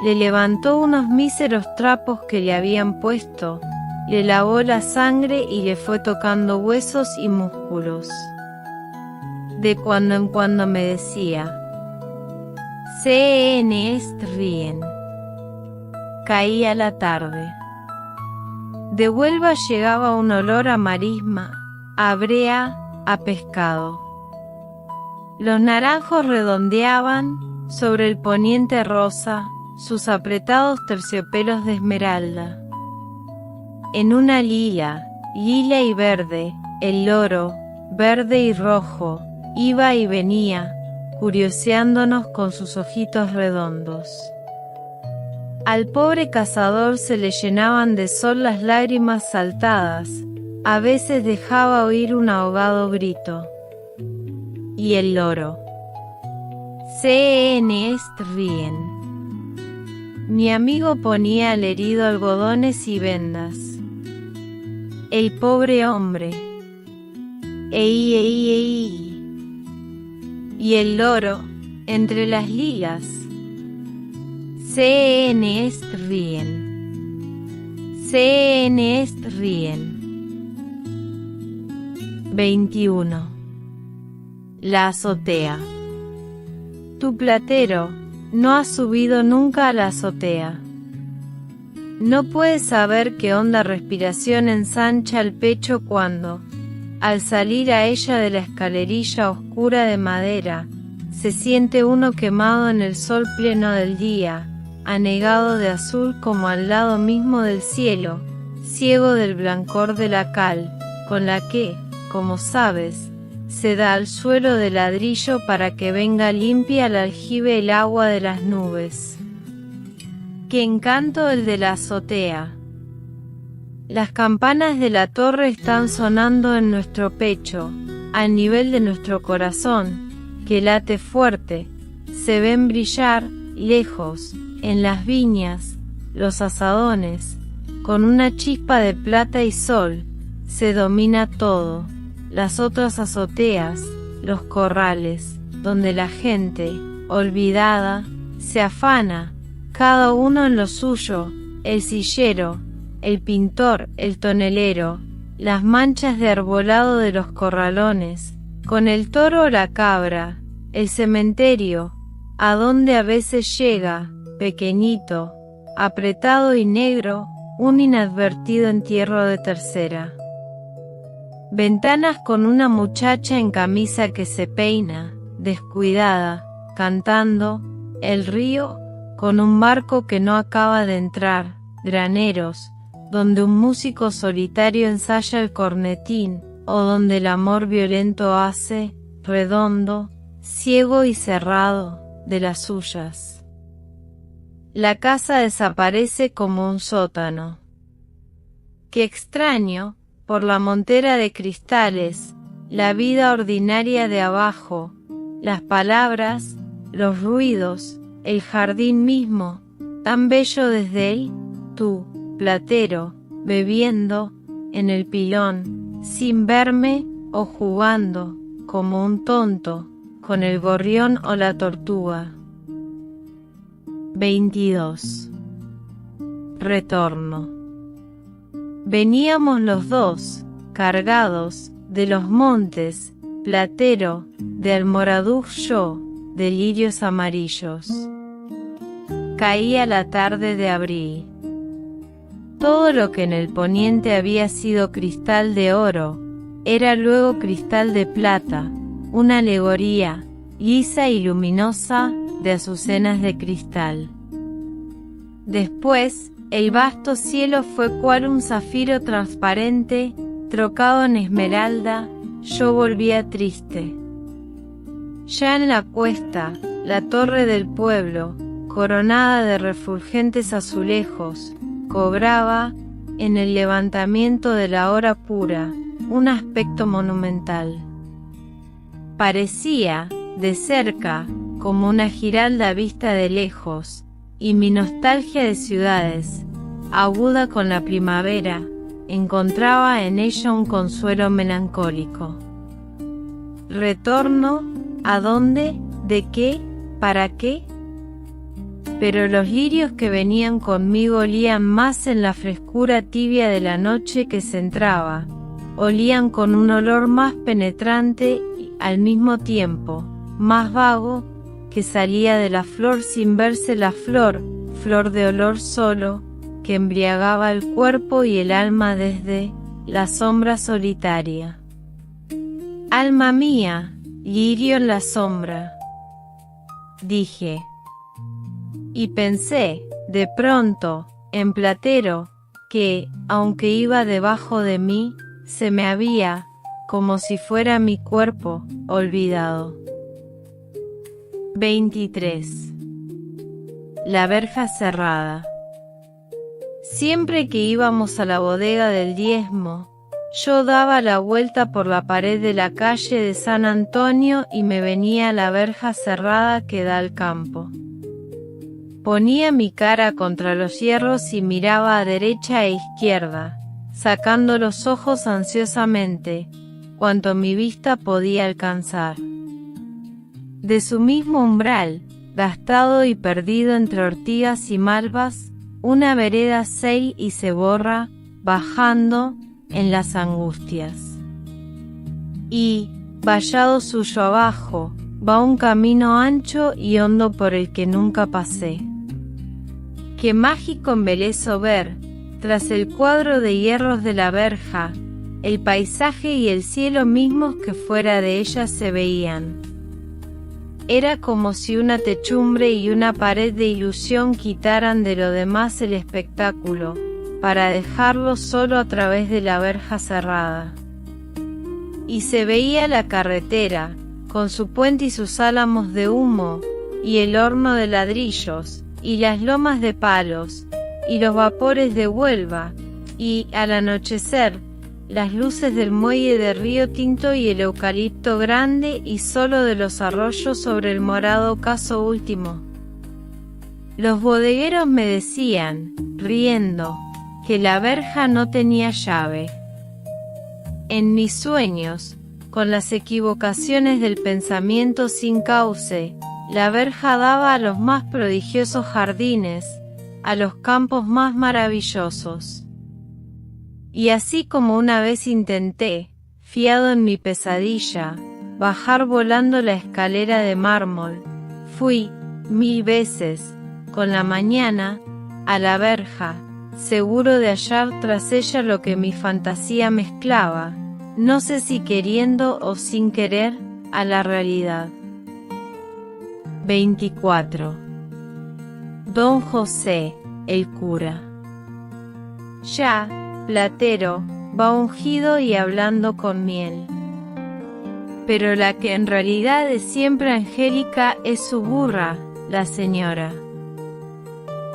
Speaker 1: le levantó unos míseros trapos que le habían puesto, le lavó la sangre y le fue tocando huesos y músculos. De cuando en cuando me decía: «CN est bien». Caía la tarde. De Huelva llegaba un olor a marisma, a brea, a pescado. Los naranjos redondeaban, sobre el poniente rosa, sus apretados terciopelos de esmeralda. En una lila y verde, el loro, verde y rojo, iba y venía, curioseándonos con sus ojitos redondos. Al pobre cazador se le llenaban de sol las lágrimas saltadas, a veces dejaba oír un ahogado grito. Y el loro: «CN est bien». Mi amigo ponía al herido algodones y vendas. El pobre hombre: «Ei, ei, ei». Y el loro, entre las ligas: «CN est bien. CN est bien». 21. La azotea. Tu Platero no ha subido nunca a la azotea. No puede saber qué honda respiración ensancha el pecho cuando, al salir a ella de la escalerilla oscura de madera, se siente uno quemado en el sol pleno del día, anegado de azul como al lado mismo del cielo, ciego del blancor de la cal, con la que, como sabes, se da al suelo de ladrillo para que venga limpia al aljibe el agua de las nubes. ¡Qué encanto el de la azotea! Las campanas de la torre están sonando en nuestro pecho, al nivel de nuestro corazón, que late fuerte. Se ven brillar, lejos, en las viñas, los azadones, con una chispa de plata y sol, se domina todo, las otras azoteas, los corrales, donde la gente, olvidada, se afana, cada uno en lo suyo, el sillero, el pintor, el tonelero, las manchas de arbolado de los corralones, con el toro o la cabra, el cementerio, a donde a veces llega, pequeñito, apretado y negro, un inadvertido entierro de tercera. Ventanas con una muchacha en camisa que se peina, descuidada, cantando, el río, con un barco que no acaba de entrar, graneros, donde un músico solitario ensaya el cornetín, o donde el amor violento hace, redondo, ciego y cerrado, de las suyas. La casa desaparece como un sótano. Qué extraño, por la montera de cristales, la vida ordinaria de abajo, las palabras, los ruidos, el jardín mismo, tan bello desde él, tú, platero, bebiendo, en el pilón, sin verme, o jugando, como un tonto, con el gorrión o la tortuga. 22. Retorno. Veníamos los dos, cargados, de los montes, platero, de Almoradú yo, de lirios amarillos. Caía la tarde de abril. Todo lo que en el poniente había sido cristal de oro, era luego cristal de plata, una alegoría, lisa y luminosa, de azucenas de cristal. Después, el vasto cielo fue cual un zafiro transparente, trocado en esmeralda. Yo volvía triste. Ya en la cuesta, la torre del pueblo, coronada de refulgentes azulejos, cobraba, en el levantamiento de la hora pura, un aspecto monumental. Parecía, de cerca, como una giralda vista de lejos, y mi nostalgia de ciudades, aguda con la primavera, encontraba en ella un consuelo melancólico. ¿Retorno? ¿A dónde? ¿De qué? ¿Para qué? Pero los lirios que venían conmigo olían más en la frescura tibia de la noche que se entraba, olían con un olor más penetrante y, al mismo tiempo, más vago, que salía de la flor sin verse la flor, flor de olor solo, que embriagaba el cuerpo y el alma desde la sombra solitaria. Alma mía, lirio en la sombra, dije. Y pensé, de pronto, en Platero, que, aunque iba debajo de mí, se me había, como si fuera mi cuerpo, olvidado. 23. La verja cerrada. Siempre que íbamos a la bodega del diezmo, yo daba la vuelta por la pared de la calle de San Antonio y me venía a la verja cerrada que da al campo. Ponía mi cara contra los hierros y miraba a derecha e izquierda, sacando los ojos ansiosamente, cuanto mi vista podía alcanzar. De su mismo umbral, gastado y perdido entre ortigas y malvas, una vereda se y se borra, bajando, en las angustias. Y, vallado suyo abajo, va un camino ancho y hondo por el que nunca pasé. Qué mágico embeleso ver, tras el cuadro de hierros de la verja, el paisaje y el cielo mismos que fuera de ella se veían. Era como si una techumbre y una pared de ilusión quitaran de lo demás el espectáculo, para dejarlo solo a través de la verja cerrada. Y se veía la carretera, con su puente y sus álamos de humo, y el horno de ladrillos, y las lomas de palos, y los vapores de Huelva, y, al anochecer, las luces del muelle de Río Tinto y el eucalipto grande y solo de los arroyos sobre el morado ocaso último. Los bodegueros me decían, riendo, que la verja no tenía llave. En mis sueños, con las equivocaciones del pensamiento sin cauce, la verja daba a los más prodigiosos jardines, a los campos más maravillosos. Y así como una vez intenté, fiado en mi pesadilla, bajar volando la escalera de mármol, fui, 1000 veces, con la mañana, a la verja, seguro de hallar tras ella lo que mi fantasía mezclaba, no sé si queriendo o sin querer, a la realidad. 24. Don José, el cura. Ya, Platero, va ungido y hablando con miel. Pero la que en realidad es siempre angélica es su burra, la señora.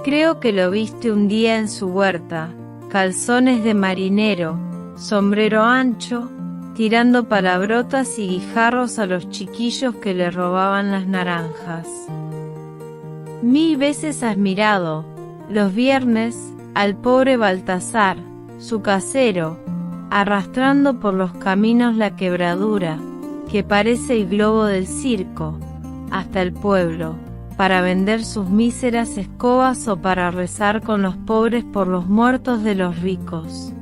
Speaker 1: Creo que lo viste un día en su huerta, calzones de marinero, sombrero ancho, tirando palabrotas y guijarros a los chiquillos que le robaban las naranjas. 1000 veces has mirado, los viernes, al pobre Baltasar, su casero, arrastrando por los caminos la quebradura, que parece el globo del circo, hasta el pueblo, para vender sus míseras escobas o para rezar con los pobres por los muertos de los ricos.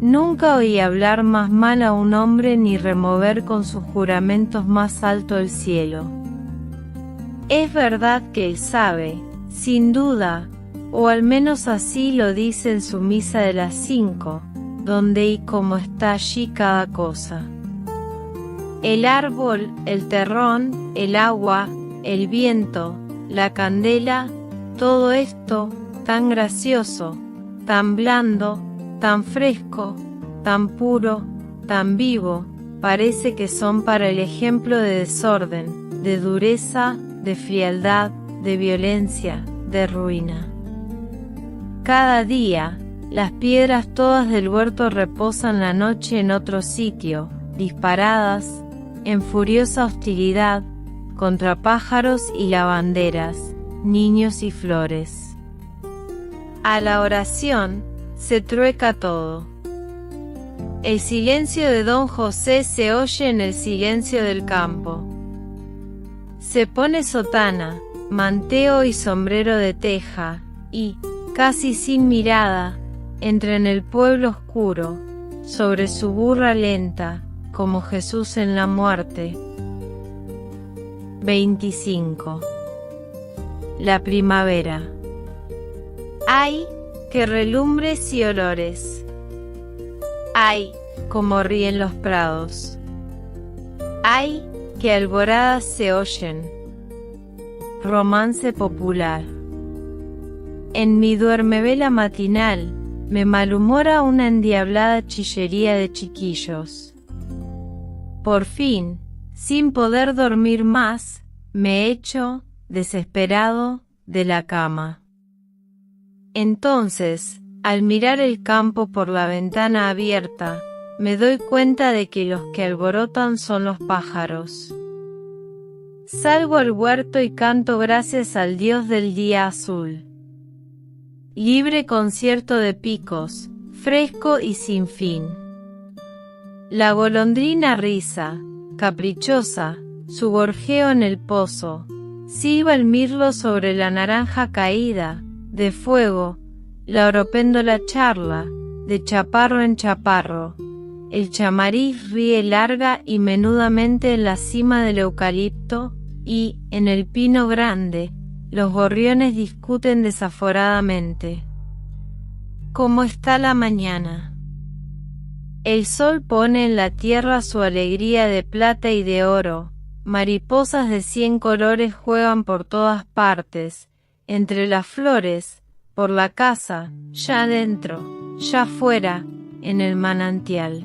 Speaker 1: Nunca oí hablar más mal a un hombre ni remover con sus juramentos más alto el cielo. Es verdad que él sabe, sin duda, o al menos así lo dice en su misa de las 5, donde y cómo está allí cada cosa. El árbol, el terrón, el agua, el viento, la candela, todo esto, tan gracioso, tan blando, tan fresco, tan puro, tan vivo, parece que son para el ejemplo de desorden, de dureza, de frialdad, de violencia, de ruina. Cada día, las piedras todas del huerto reposan la noche en otro sitio, disparadas, en furiosa hostilidad, contra pájaros y lavanderas, niños y flores. A la oración, se trueca todo. El silencio de don José se oye en el silencio del campo. Se pone sotana, manteo y sombrero de teja, y, casi sin mirada, entra en el pueblo oscuro, sobre su burra lenta, como Jesús en la muerte. 25. La primavera. ¡Ay, qué relumbres y olores! ¡Ay, cómo ríen los prados! ¡Ay, qué alboradas se oyen! Romance popular. En mi duermevela matinal, me malhumora una endiablada chillería de chiquillos. Por fin, sin poder dormir más, me echo, desesperado, de la cama. Entonces, al mirar el campo por la ventana abierta, me doy cuenta de que los que alborotan son los pájaros. Salgo al huerto y canto gracias al Dios del día azul. Libre concierto de picos, fresco y sin fin. La golondrina riza, caprichosa, su gorjeo en el pozo, silba el mirlo sobre la naranja caída, de fuego, la oropéndola charla, de chaparro en chaparro. El chamariz ríe larga y menudamente en la cima del eucalipto, y, en el pino grande, los gorriones discuten desaforadamente. ¿Cómo está la mañana? El sol pone en la tierra su alegría de plata y de oro, mariposas de 100 colores juegan por todas partes, entre las flores, por la casa, ya dentro, ya fuera, en el manantial.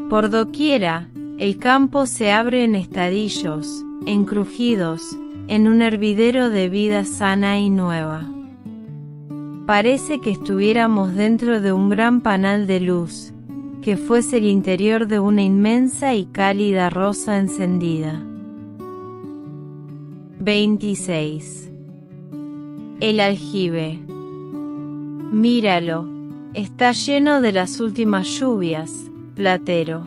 Speaker 1: Por doquiera, el campo se abre en estadillos, en crujidos, en un hervidero de vida sana y nueva. Parece que estuviéramos dentro de un gran panal de luz, que fuese el interior de una inmensa y cálida rosa encendida. 26. El aljibe. Míralo, está lleno de las últimas lluvias, Platero.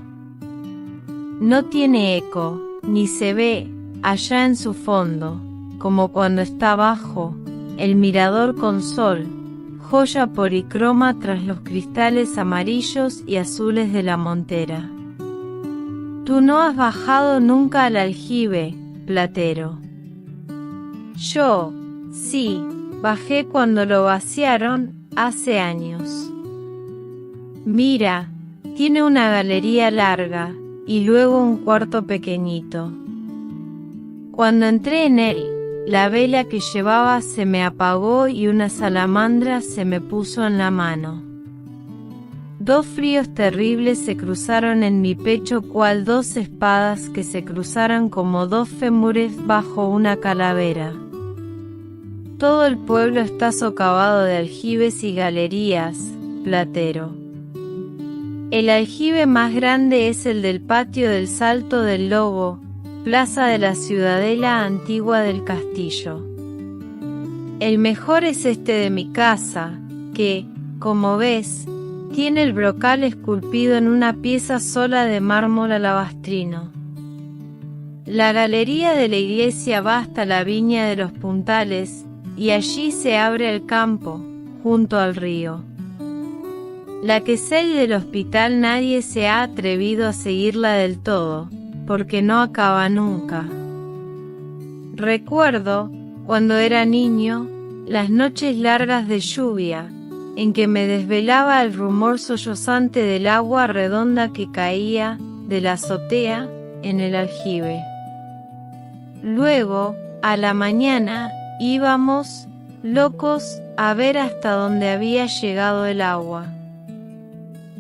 Speaker 1: No tiene eco, ni se ve, allá en su fondo, como cuando está abajo, el mirador con sol, joya policroma tras los cristales amarillos y azules de la montera. Tú no has bajado nunca al aljibe, Platero. Yo, sí, bajé cuando lo vaciaron, hace años. Mira, tiene una galería larga, y luego un cuarto pequeñito. Cuando entré en él, la vela que llevaba se me apagó y una salamandra se me puso en la mano. Dos fríos terribles se cruzaron en mi pecho cual dos espadas que se cruzaran como dos fémures bajo una calavera. Todo el pueblo está socavado de aljibes y galerías, Platero. El aljibe más grande es el del patio del Salto del Lobo, plaza de la ciudadela antigua del castillo. El mejor es este de mi casa, que, como ves, tiene el brocal esculpido en una pieza sola de mármol alabastrino. La galería de la iglesia va hasta la viña de los Puntales, y allí se abre al campo, junto al río. La Quesell del hospital nadie se ha atrevido a seguirla del todo, porque no acaba nunca. Recuerdo, cuando era niño, las noches largas de lluvia, en que me desvelaba el rumor sollozante del agua redonda que caía de la azotea en el aljibe. Luego, a la mañana, íbamos, locos, a ver hasta dónde había llegado el agua.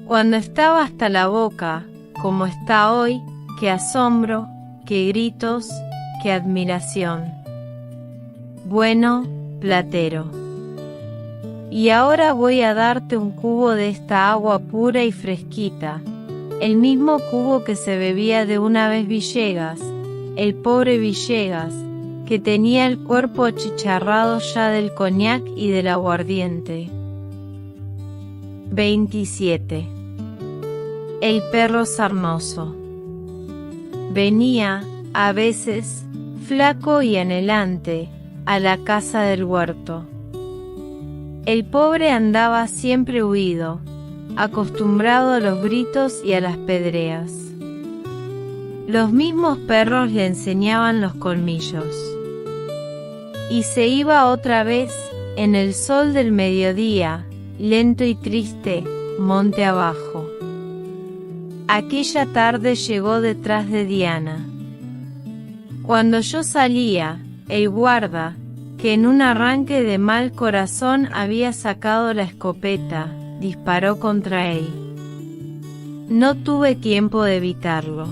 Speaker 1: Cuando estaba hasta la boca, como está hoy, qué asombro, qué gritos, qué admiración. Bueno, Platero. Y ahora voy a darte un cubo de esta agua pura y fresquita, el mismo cubo que se bebía de una vez Villegas, el pobre Villegas, que tenía el cuerpo achicharrado ya del coñac y del aguardiente. 27. El perro sarnoso. Venía, a veces, flaco y anhelante, a la casa del huerto. El pobre andaba siempre huido, acostumbrado a los gritos y a las pedreas. Los mismos perros le enseñaban los colmillos. Y se iba otra vez, en el sol del mediodía, lento y triste, monte abajo. Aquella tarde llegó detrás de Diana. Cuando yo salía, el guarda, que en un arranque de mal corazón había sacado la escopeta, disparó contra él. No tuve tiempo de evitarlo.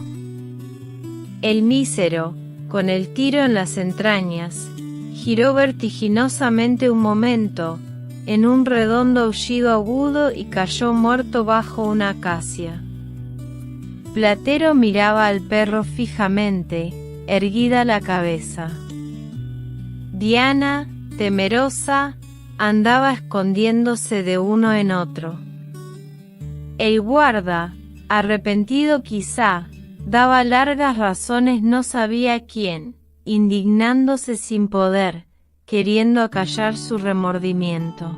Speaker 1: El mísero, con el tiro en las entrañas, giró vertiginosamente un momento, en un redondo aullido agudo y cayó muerto bajo una acacia. Platero miraba al perro fijamente, erguida la cabeza. Diana, temerosa, andaba escondiéndose de uno en otro. El guarda, arrepentido quizá, daba largas razones no sabía a quién, indignándose sin poder, queriendo acallar su remordimiento.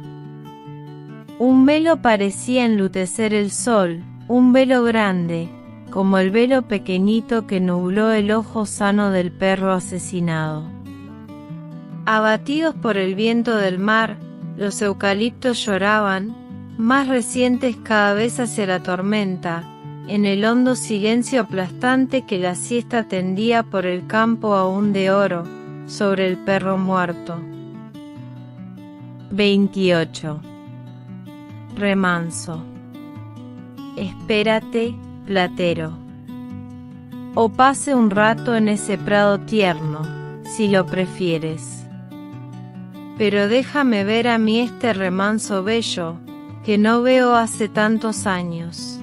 Speaker 1: Un velo parecía enlutecer el sol, un velo grande, como el velo pequeñito que nubló el ojo sano del perro asesinado. Abatidos por el viento del mar, los eucaliptos lloraban, más recientes cada vez hacia la tormenta, en el hondo silencio aplastante que la siesta tendía por el campo aún de oro, sobre el perro muerto. 28. Remanso. Espérate, Platero. O pase un rato en ese prado tierno, si lo prefieres. Pero déjame ver a mí este remanso bello, que no veo hace tantos años.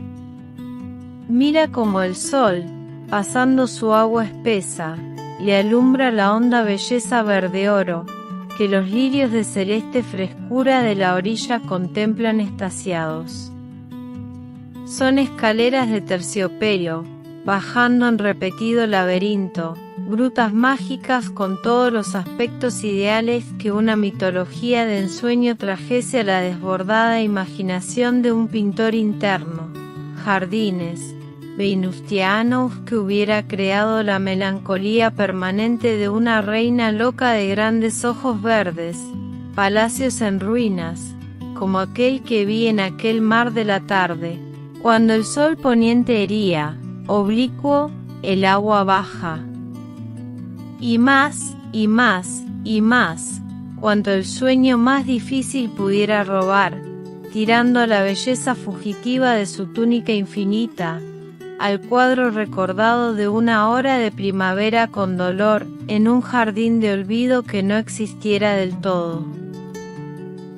Speaker 1: Mira como el sol, pasando su agua espesa, le alumbra la honda belleza verde oro, que los lirios de celeste frescura de la orilla contemplan extasiados. Son escaleras de terciopelo, bajando en repetido laberinto, grutas mágicas con todos los aspectos ideales que una mitología de ensueño trajese a la desbordada imaginación de un pintor interno, jardines, venustianos que hubiera creado la melancolía permanente de una reina loca de grandes ojos verdes, palacios en ruinas, como aquel que vi en aquel mar de la tarde, cuando el sol poniente hería, oblicuo, el agua baja. Y más, y más, y más, cuanto el sueño más difícil pudiera robar, tirando a la belleza fugitiva de su túnica infinita, al cuadro recordado de una hora de primavera con dolor, en un jardín de olvido que no existiera del todo.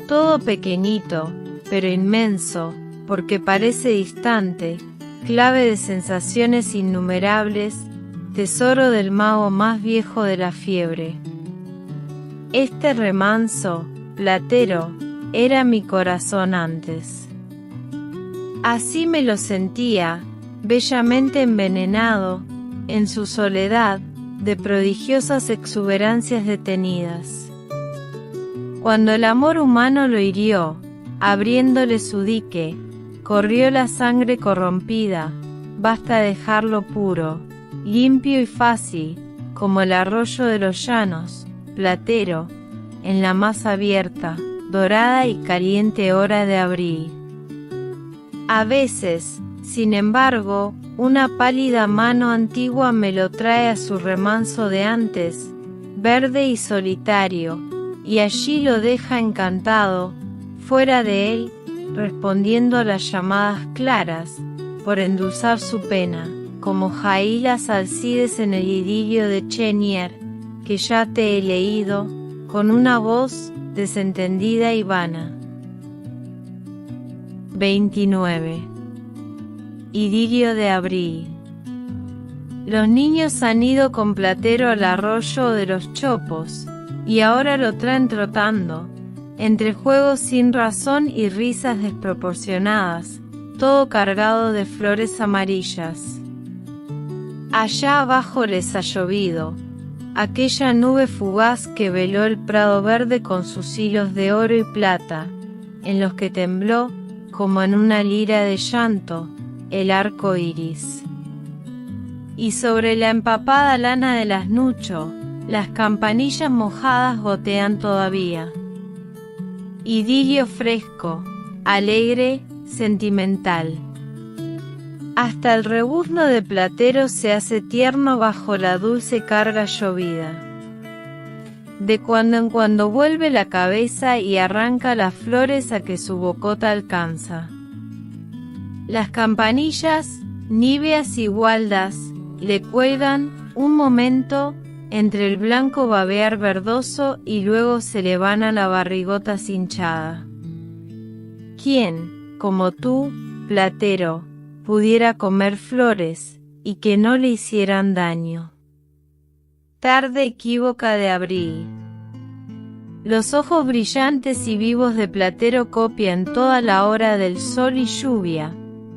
Speaker 1: Todo pequeñito, pero inmenso, porque parece distante, clave de sensaciones innumerables, tesoro del mago más viejo de la fiebre. Este remanso, Platero, era mi corazón antes. Así me lo sentía, bellamente envenenado, en su soledad, de prodigiosas exuberancias detenidas. Cuando el amor humano lo hirió, abriéndole su dique, corrió la sangre corrompida, basta dejarlo puro, limpio y fácil, como el arroyo de los llanos, Platero, en la más abierta, dorada y caliente hora de abril. A veces, sin embargo, una pálida mano antigua me lo trae a su remanso de antes, verde y solitario, y allí lo deja encantado, fuera de él, respondiendo a las llamadas claras, por endulzar su pena, como jaílas alcides en el idilio de Chenier, que ya te he leído, con una voz desentendida y vana. 29. Idilio de abril. Los niños han ido con Platero al arroyo de los chopos, y ahora lo traen trotando, entre juegos sin razón y risas desproporcionadas, todo cargado de flores amarillas. Allá abajo les ha llovido, aquella nube fugaz que veló el prado verde con sus hilos de oro y plata, en los que tembló, como en una lira de llanto, el arco iris. Y sobre la empapada lana del asnucho, las campanillas mojadas gotean todavía. Idilio fresco, alegre, sentimental. Hasta el rebuzno de Platero se hace tierno bajo la dulce carga llovida. De cuando en cuando vuelve la cabeza y arranca las flores a que su bocota alcanza. Las campanillas, níveas y gualdas, le cuelgan, un momento, entre el blanco babear verdoso y luego se le van a la barrigota cinchada. ¿Quién, como tú, Platero, pudiera comer flores, y que no le hicieran daño? Tarde equívoca de abril. Los ojos brillantes y vivos de Platero copian toda la hora del sol y lluvia,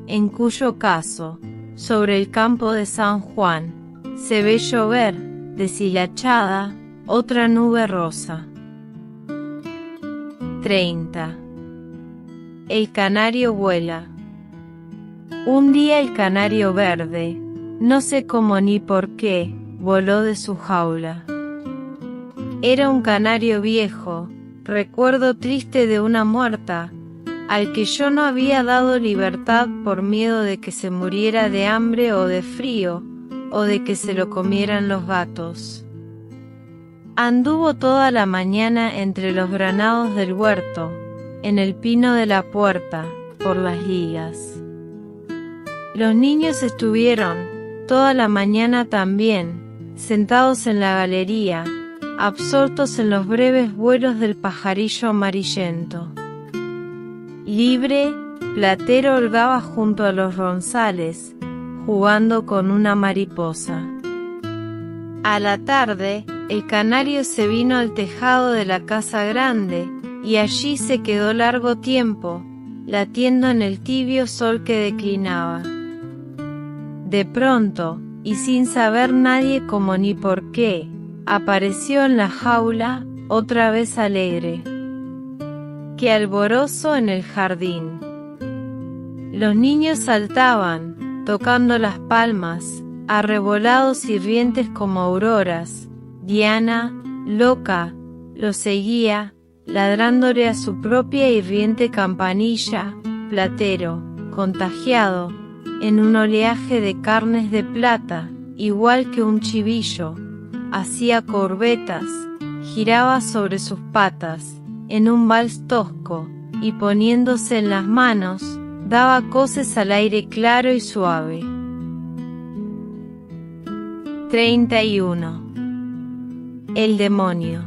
Speaker 1: en cuyo caso, sobre el campo de San Juan, se ve llover, deshilachada, otra nube rosa. 30. El canario vuela. Un día el canario verde, no sé cómo ni por qué, voló de su jaula. Era un canario viejo, recuerdo triste de una muerta, al que yo no había dado libertad por miedo de que se muriera de hambre o de frío, o de que se lo comieran los gatos. Anduvo toda la mañana entre los granados del huerto, en el pino de la puerta, por las ligas. Los niños estuvieron, toda la mañana también, sentados en la galería, absortos en los breves vuelos del pajarillo amarillento. Libre, Platero holgaba junto a los ronzales, jugando con una mariposa. A la tarde, el canario se vino al tejado de la casa grande, y allí se quedó largo tiempo, latiendo en el tibio sol que declinaba. De pronto, y sin saber nadie cómo ni por qué, apareció en la jaula, otra vez alegre. ¡Qué alborozo en el jardín! Los niños saltaban, tocando las palmas, arrebolados y rientes como auroras. Diana, loca, lo seguía, ladrándole a su propia y riente campanilla. Platero, contagiado, en un oleaje de carnes de plata, igual que un chivillo, hacía corvetas, giraba sobre sus patas, en un vals tosco, y poniéndose en las manos, daba coces al aire claro y suave. 31. El demonio.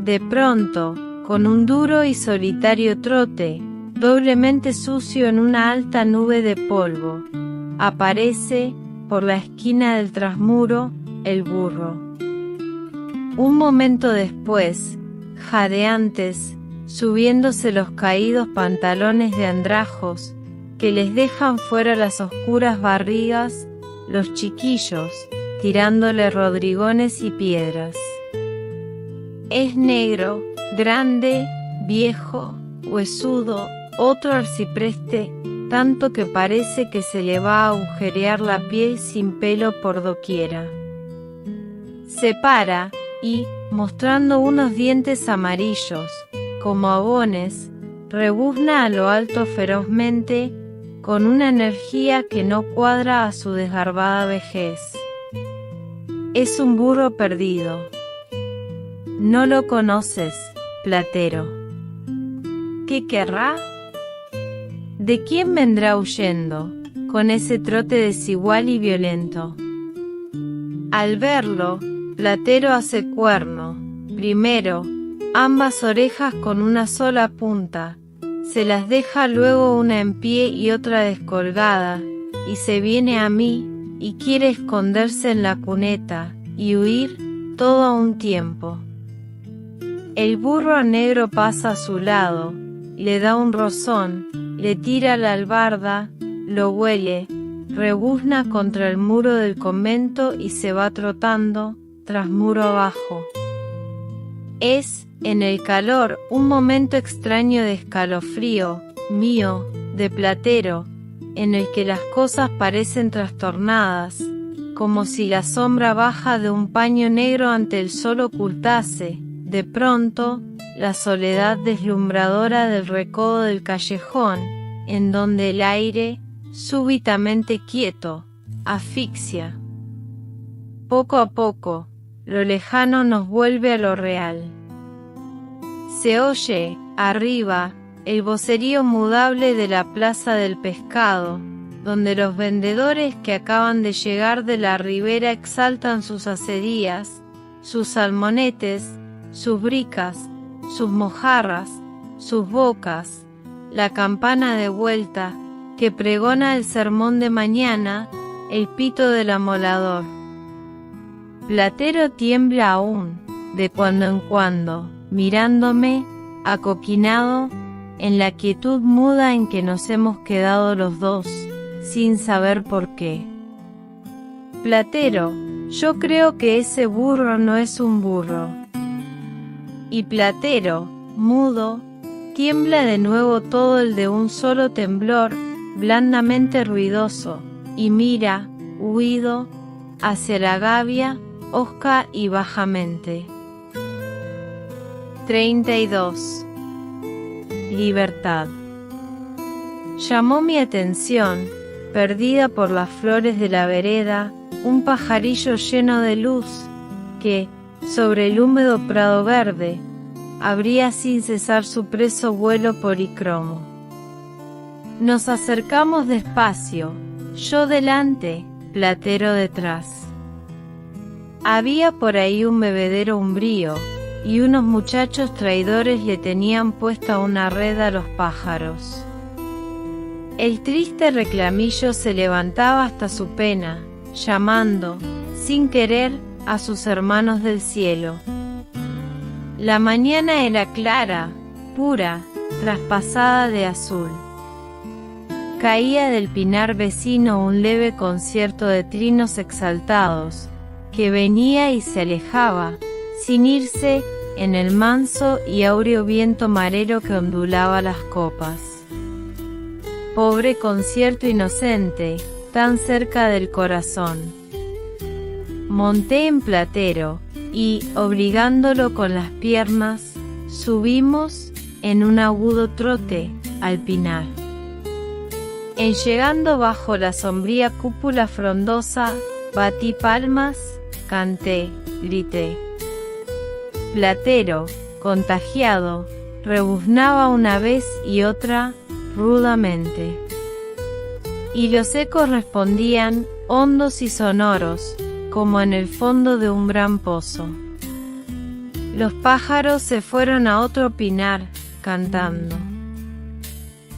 Speaker 1: De pronto, con un duro y solitario trote, doblemente sucio en una alta nube de polvo, aparece, por la esquina del trasmuro, el burro. Un momento después, jadeantes, subiéndose los caídos pantalones de andrajos, que les dejan fuera las oscuras barrigas, los chiquillos, tirándole rodrigones y piedras. Es negro, grande, viejo, huesudo, otro arcipreste, tanto que parece que se le va a agujerear la piel sin pelo por doquiera. Se para y, mostrando unos dientes amarillos, como abones, rebuzna a lo alto ferozmente, con una energía que no cuadra a su desgarbada vejez. Es un burro perdido. No lo conoces, Platero. ¿Qué querrá? ¿De quién vendrá huyendo, con ese trote desigual y violento? Al verlo, Platero hace cuerno, primero, ambas orejas con una sola punta, se las deja luego una en pie y otra descolgada, y se viene a mí, y quiere esconderse en la cuneta, y huir, todo a un tiempo. El burro negro pasa a su lado, le da un rozón, le tira la albarda, lo huele, rebuzna contra el muro del convento y se va trotando, tras muro abajo. Es, en el calor, un momento extraño de escalofrío, mío, de Platero, en el que las cosas parecen trastornadas, como si la sombra baja de un paño negro ante el sol ocultase, de pronto, la soledad deslumbradora del recodo del callejón, en donde el aire, súbitamente quieto, asfixia. Poco a poco, lo lejano nos vuelve a lo real. Se oye, arriba, el vocerío mudable de la Plaza del Pescado, donde los vendedores que acaban de llegar de la ribera exaltan sus acedías, sus salmonetes, sus bricas, sus mojarras, sus bocas, la campana de vuelta, que pregona el sermón de mañana, el pito del amolador. Platero tiembla aún, de cuando en cuando, mirándome, acoquinado, en la quietud muda en que nos hemos quedado los dos, sin saber por qué. Platero, yo creo que ese burro no es un burro. Y Platero, mudo, tiembla de nuevo todo el de un solo temblor, blandamente ruidoso, y mira, huido, hacia la gavia, hosca y bajamente. 32. Libertad. Llamó mi atención, perdida por las flores de la vereda, un pajarillo lleno de luz, que, sobre el húmedo prado verde, abría sin cesar su preso vuelo policromo. Nos acercamos despacio, yo delante, Platero detrás. Había por ahí un bebedero umbrío, y unos muchachos traidores le tenían puesta una red a los pájaros. El triste reclamillo se levantaba hasta su pena, llamando, sin querer, a sus hermanos del cielo. La mañana era clara, pura, traspasada de azul. Caía del pinar vecino un leve concierto de trinos exaltados, que venía y se alejaba, sin irse, en el manso y áureo viento marero que ondulaba las copas. Pobre concierto inocente, tan cerca del corazón. Monté en Platero, y, obligándolo con las piernas, subimos, en un agudo trote, al pinar. En llegando bajo la sombría cúpula frondosa, batí palmas, canté, grité. Platero, contagiado, rebuznaba una vez y otra, rudamente. Y los ecos respondían, hondos y sonoros, como en el fondo de un gran pozo. Los pájaros se fueron a otro pinar, cantando.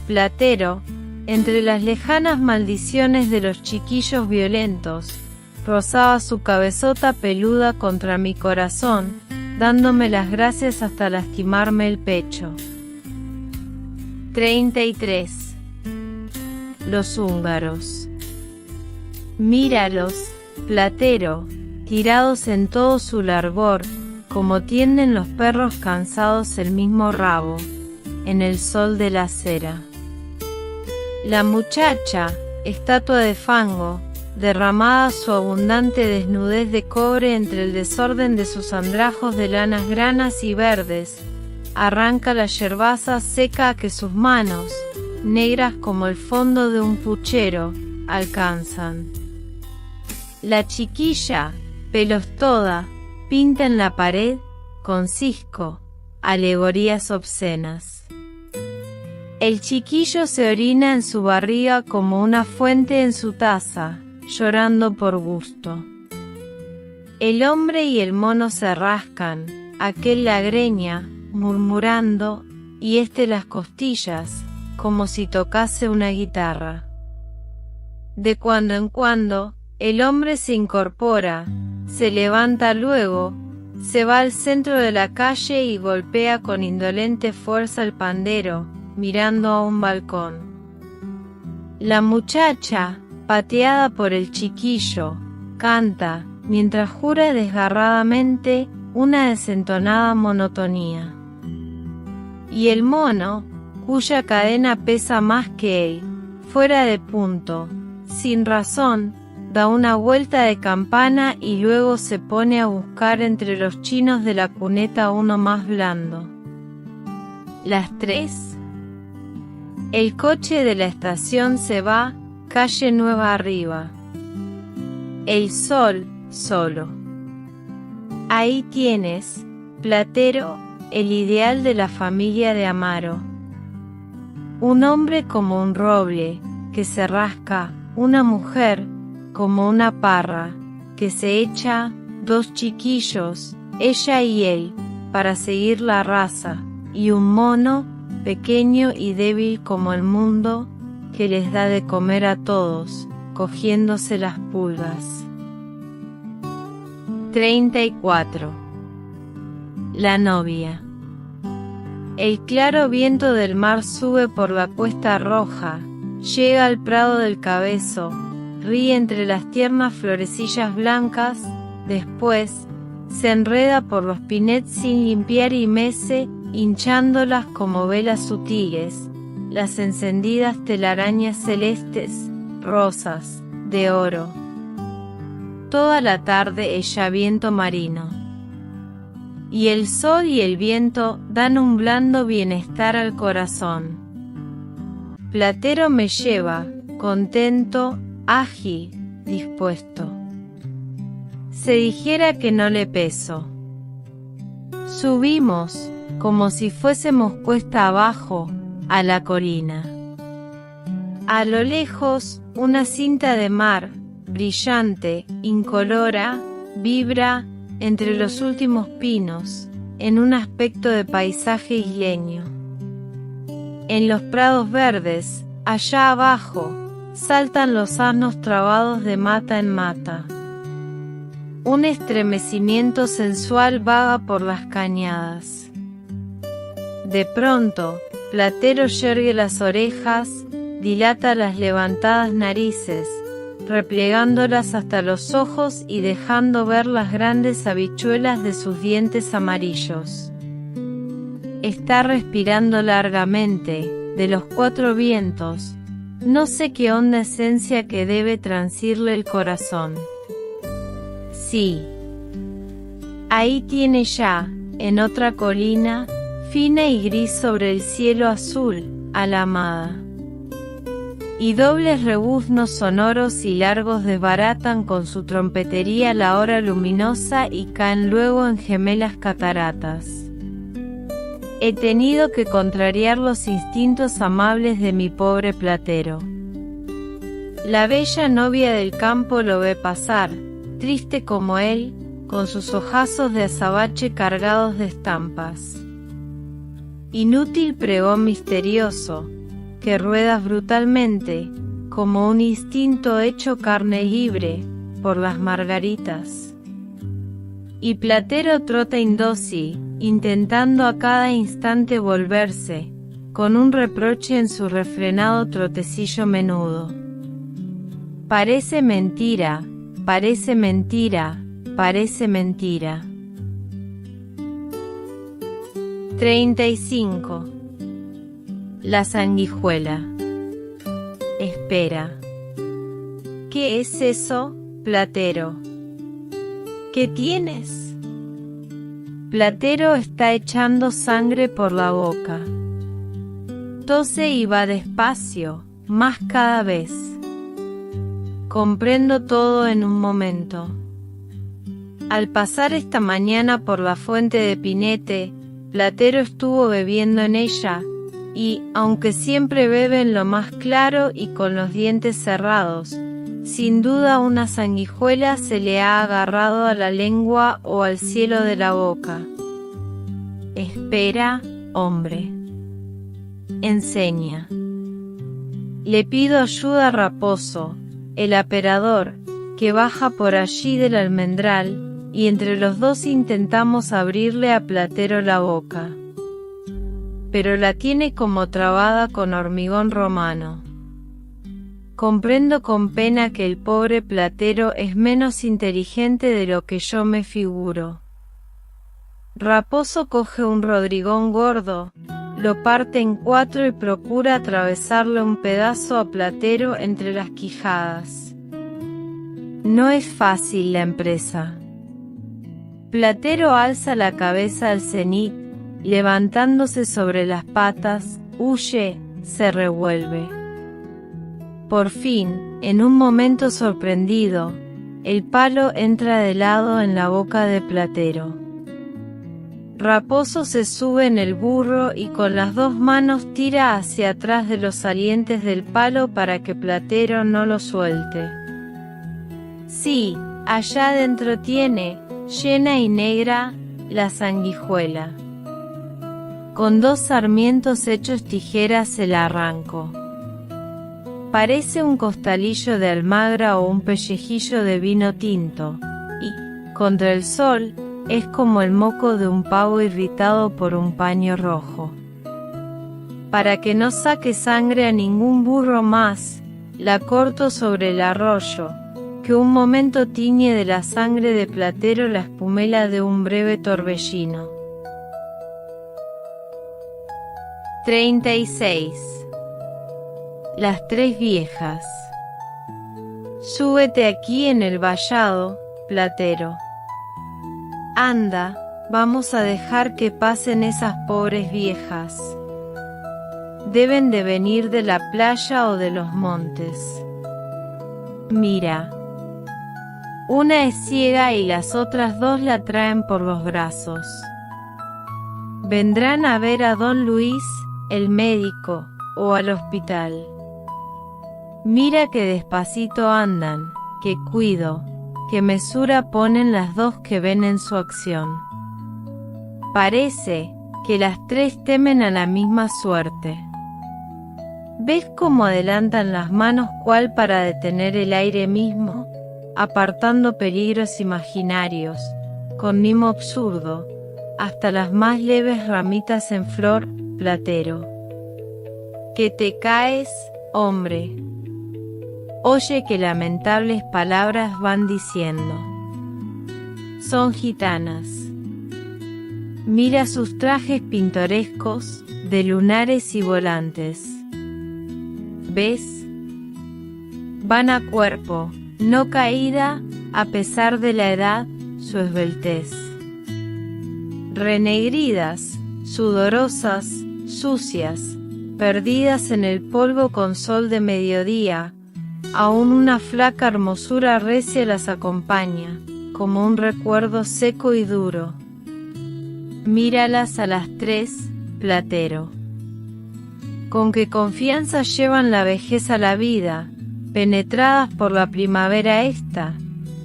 Speaker 1: Platero, entre las lejanas maldiciones de los chiquillos violentos, rozaba su cabezota peluda contra mi corazón, dándome las gracias hasta lastimarme el pecho. 33. Los húngaros. Míralos, Platero, tirados en todo su largor, como tienden los perros cansados el mismo rabo, en el sol de la acera. La muchacha, estatua de fango, derramada su abundante desnudez de cobre entre el desorden de sus andrajos de lanas granas y verdes, arranca la yerbaza seca que sus manos, negras como el fondo de un puchero, alcanzan. La chiquilla, pelos toda, pinta en la pared, con cisco, alegorías obscenas. El chiquillo se orina en su barriga como una fuente en su taza, llorando por gusto. El hombre y el mono se rascan, aquel la greña, murmurando, y este las costillas, como si tocase una guitarra. De cuando en cuando, el hombre se incorpora, se levanta luego, se va al centro de la calle y golpea con indolente fuerza el pandero, mirando a un balcón. La muchacha, pateada por el chiquillo, canta, mientras jura desgarradamente una desentonada monotonía. Y el mono, cuya cadena pesa más que él, fuera de punto, sin razón, da una vuelta de campana y luego se pone a buscar entre los chinos de la cuneta uno más blando. Las 3. El coche de la estación se va, calle Nueva arriba. El sol, solo. Ahí tienes, Platero, el ideal de la familia de Amaro. Un hombre como un roble, que se rasca, una mujer, como una parra, que se echa, 2 chiquillos, ella y él, para seguir la raza, y un mono, pequeño y débil como el mundo, que les da de comer a todos, cogiéndose las pulgas. 34. La novia. El claro viento del mar sube por la cuesta roja, llega al prado del Cabezo, ríe entre las tiernas florecillas blancas, después, se enreda por los pinets sin limpiar y mece, hinchándolas como velas sutiles, las encendidas telarañas celestes, rosas, de oro. Toda la tarde ella viento marino. Y el sol y el viento dan un blando bienestar al corazón. Platero me lleva, contento, ágil, dispuesto. Se dijera que no le peso. Subimos, como si fuésemos cuesta abajo, a la colina. A lo lejos, una cinta de mar, brillante, incolora, vibra, entre los últimos pinos, en un aspecto de paisaje isleño. En los prados verdes, allá abajo, saltan los asnos trabados de mata en mata. Un estremecimiento sensual vaga por las cañadas. De pronto, Platero yergue las orejas, dilata las levantadas narices, replegándolas hasta los ojos y dejando ver las grandes habichuelas de sus dientes amarillos. Está respirando largamente, de los 4 vientos, no sé qué honda esencia que debe transirle el corazón. Sí. Ahí tiene ya, en otra colina, fina y gris sobre el cielo azul, a la amada. Y dobles rebuznos sonoros y largos desbaratan con su trompetería la hora luminosa y caen luego en gemelas cataratas. He tenido que contrariar los instintos amables de mi pobre Platero. La bella novia del campo lo ve pasar, triste como él, con sus ojazos de azabache cargados de estampas. Inútil pregón misterioso, que ruedas brutalmente, como un instinto hecho carne libre, por las margaritas. Y Platero trota indócil, intentando a cada instante volverse, con un reproche en su refrenado trotecillo menudo. Parece mentira, parece mentira, parece mentira. 35. La sanguijuela. Espera. ¿Qué es eso, Platero? ¿Qué tienes? Platero está echando sangre por la boca. Tose y va despacio, más cada vez. Comprendo todo en un momento. Al pasar esta mañana por la fuente de Pinete, Platero estuvo bebiendo en ella, y, aunque siempre bebe en lo más claro y con los dientes cerrados, sin duda una sanguijuela se le ha agarrado a la lengua o al cielo de la boca. Espera, hombre. Enseña. Le pido ayuda a Raposo, el aperador, que baja por allí del almendral, y entre los dos intentamos abrirle a Platero la boca. Pero la tiene como trabada con hormigón romano. Comprendo con pena que el pobre Platero es menos inteligente de lo que yo me figuro. Raposo coge un rodrigón gordo, lo parte en 4 y procura atravesarle un pedazo a Platero entre las quijadas. No es fácil la empresa. Platero alza la cabeza al cenit, levantándose sobre las patas, huye, se revuelve. Por fin, en un momento sorprendido, el palo entra de lado en la boca de Platero. Raposo se sube en el burro y con las 2 manos tira hacia atrás de los salientes del palo para que Platero no lo suelte. Sí, allá dentro tiene, llena y negra, la sanguijuela. Con 2 sarmientos hechos tijeras se la arrancó. Parece un costalillo de almagra o un pellejillo de vino tinto, y, contra el sol, es como el moco de un pavo irritado por un paño rojo. Para que no saque sangre a ningún burro más, la corto sobre el arroyo, que un momento tiñe de la sangre de Platero la espumela de un breve torbellino. 36. Las 3 viejas. Súbete aquí en el vallado, Platero. Anda, vamos a dejar que pasen esas pobres viejas. Deben de venir de la playa o de los montes. Mira. Una es ciega y las otras 2 la traen por los brazos. Vendrán a ver a don Luis, el médico, o al hospital. Mira que despacito andan, que cuido, que mesura ponen las 2 que ven en su acción. Parece que las 3 temen a la misma suerte. ¿Ves cómo adelantan las manos cual para detener el aire mismo, apartando peligros imaginarios, con mimo absurdo, hasta las más leves ramitas en flor, Platero? Que te caes, hombre. Oye qué lamentables palabras van diciendo. Son gitanas. Mira sus trajes pintorescos, de lunares y volantes. ¿Ves? Van a cuerpo, no caída, a pesar de la edad, su esbeltez. Renegridas, sudorosas, sucias, perdidas en el polvo con sol de mediodía, aún una flaca hermosura recia las acompaña, como un recuerdo seco y duro. Míralas a las 3, Platero. Con qué confianza llevan la vejez a la vida, penetradas por la primavera esta,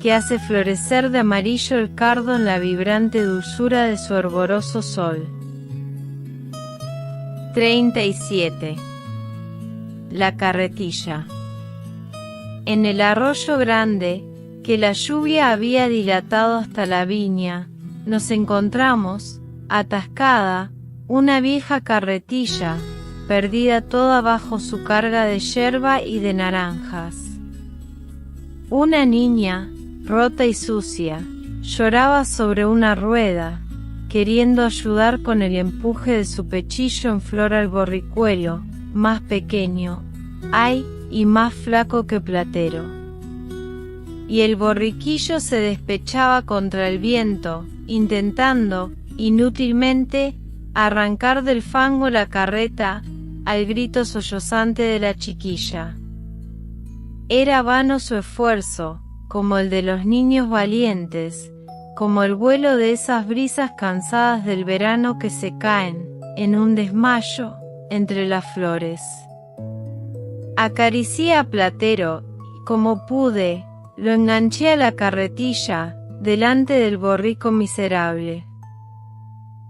Speaker 1: que hace florecer de amarillo el cardo en la vibrante dulzura de su hervoroso sol. 37. La carretilla. En el arroyo grande, que la lluvia había dilatado hasta la viña, nos encontramos, atascada, una vieja carretilla, perdida toda bajo su carga de yerba y de naranjas. Una niña, rota y sucia, lloraba sobre una rueda, queriendo ayudar con el empuje de su pechillo en flor al borricuelo, más pequeño, ay, y más flaco que Platero. Y el borriquillo se despechaba contra el viento, intentando, inútilmente, arrancar del fango la carreta, al grito sollozante de la chiquilla. Era vano su esfuerzo, como el de los niños valientes, como el vuelo de esas brisas cansadas del verano que se caen, en un desmayo, entre las flores. Acaricié a Platero, y como pude, lo enganché a la carretilla, delante del borrico miserable.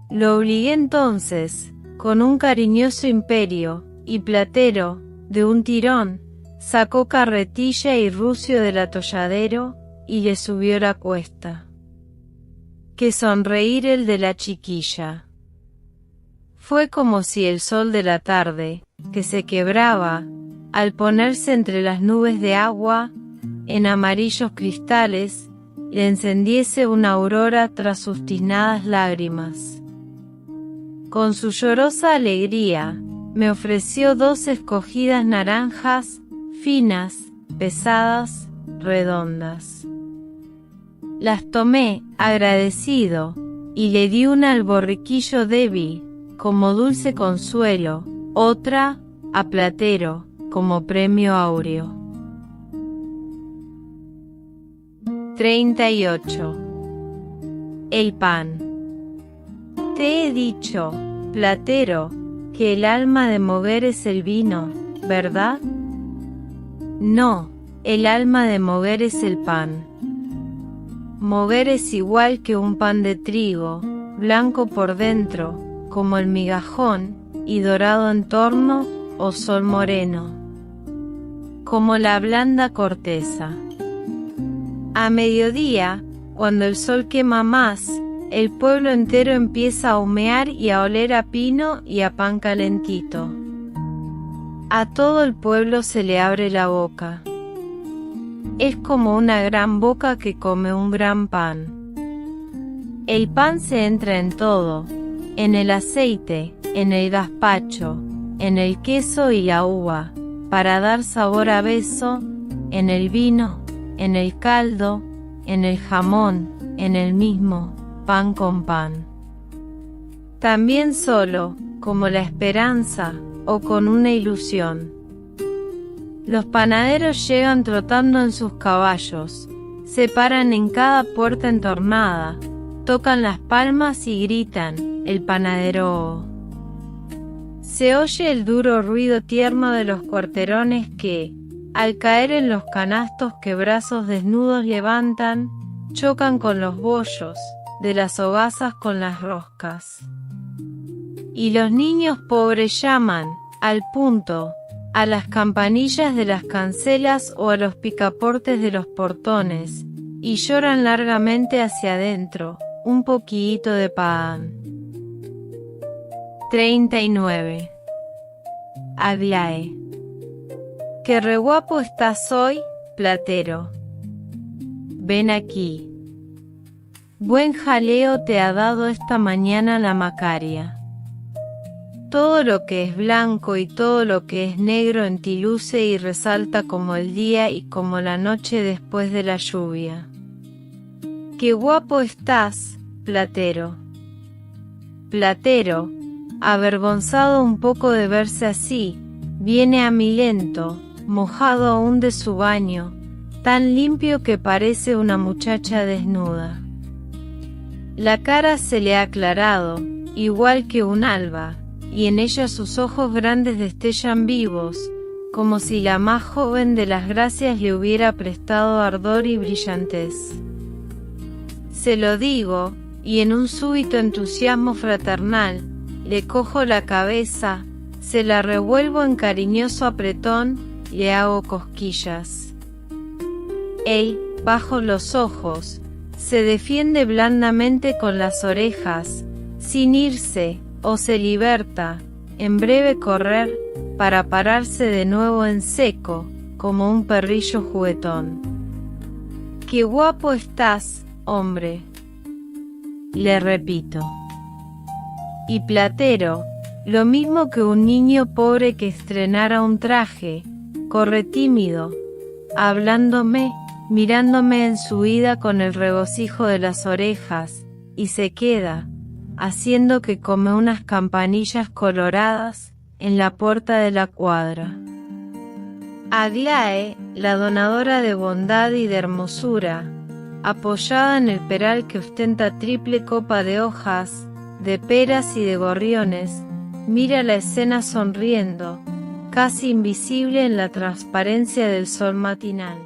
Speaker 1: Lo obligué entonces, con un cariñoso imperio, y Platero, de un tirón, sacó carretilla y rucio del atolladero, y le subió la cuesta. Qué sonreír el de la chiquilla. Fue como si el sol de la tarde, que se quebraba, al ponerse entre las nubes de agua, en amarillos cristales, le encendiese una aurora tras sus tiznadas lágrimas. Con su llorosa alegría, me ofreció 2 escogidas naranjas, finas, pesadas, redondas. Las tomé, agradecido, y le di una al borriquillo débil, como dulce consuelo, otra, a Platero, como premio áureo. 38. El pan. Te he dicho, Platero, que el alma de mover es el vino, ¿verdad? No, el alma de mover es el pan. Mover es igual que un pan de trigo, blanco por dentro, como el migajón, y dorado en torno, o sol moreno. Como la blanda corteza. A mediodía, cuando el sol quema más, el pueblo entero empieza a humear y a oler a pino y a pan calentito. A todo el pueblo se le abre la boca. Es como una gran boca que come un gran pan. El pan se entra en todo, en el aceite, en el gazpacho, en el queso y la uva, para dar sabor a beso, en el vino, en el caldo, en el jamón, en el mismo pan con pan. También solo, como la esperanza, o con una ilusión. Los panaderos llegan trotando en sus caballos, se paran en cada puerta entornada, tocan las palmas y gritan, el panadero. Se oye el duro ruido tierno de los cuarterones que, al caer en los canastos que brazos desnudos levantan, chocan con los bollos, de las hogazas con las roscas. Y los niños pobres llaman, al punto, a las campanillas de las cancelas o a los picaportes de los portones, y lloran largamente hacia adentro, un poquito de pan. 39. Aglaé. Qué re guapo estás hoy, Platero. Ven aquí. Buen jaleo te ha dado esta mañana la Macaria. Todo lo que es blanco y todo lo que es negro en ti luce y resalta como el día y como la noche después de la lluvia. Qué guapo estás, Platero. Platero, avergonzado un poco de verse así, viene a mí lento, mojado aún de su baño, tan limpio que parece una muchacha desnuda. La cara se le ha aclarado, igual que un alba, y en ella sus ojos grandes destellan vivos, como si la más joven de las gracias le hubiera prestado ardor y brillantez. Se lo digo, y en un súbito entusiasmo fraternal, le cojo la cabeza, se la revuelvo en cariñoso apretón, le hago cosquillas. Él, bajo los ojos, se defiende blandamente con las orejas, sin irse, o se liberta, en breve correr, para pararse de nuevo en seco, como un perrillo juguetón. ¡Qué guapo estás, hombre!, le repito. Y Platero, lo mismo que un niño pobre que estrenara un traje, corre tímido, hablándome, mirándome en su ida con el regocijo de las orejas, y se queda, haciendo que come unas campanillas coloradas, en la puerta de la cuadra. Aglae, la donadora de bondad y de hermosura, apoyada en el peral que ostenta triple copa de hojas, de peras y de gorriones, mira la escena sonriendo, casi invisible en la transparencia del sol matinal.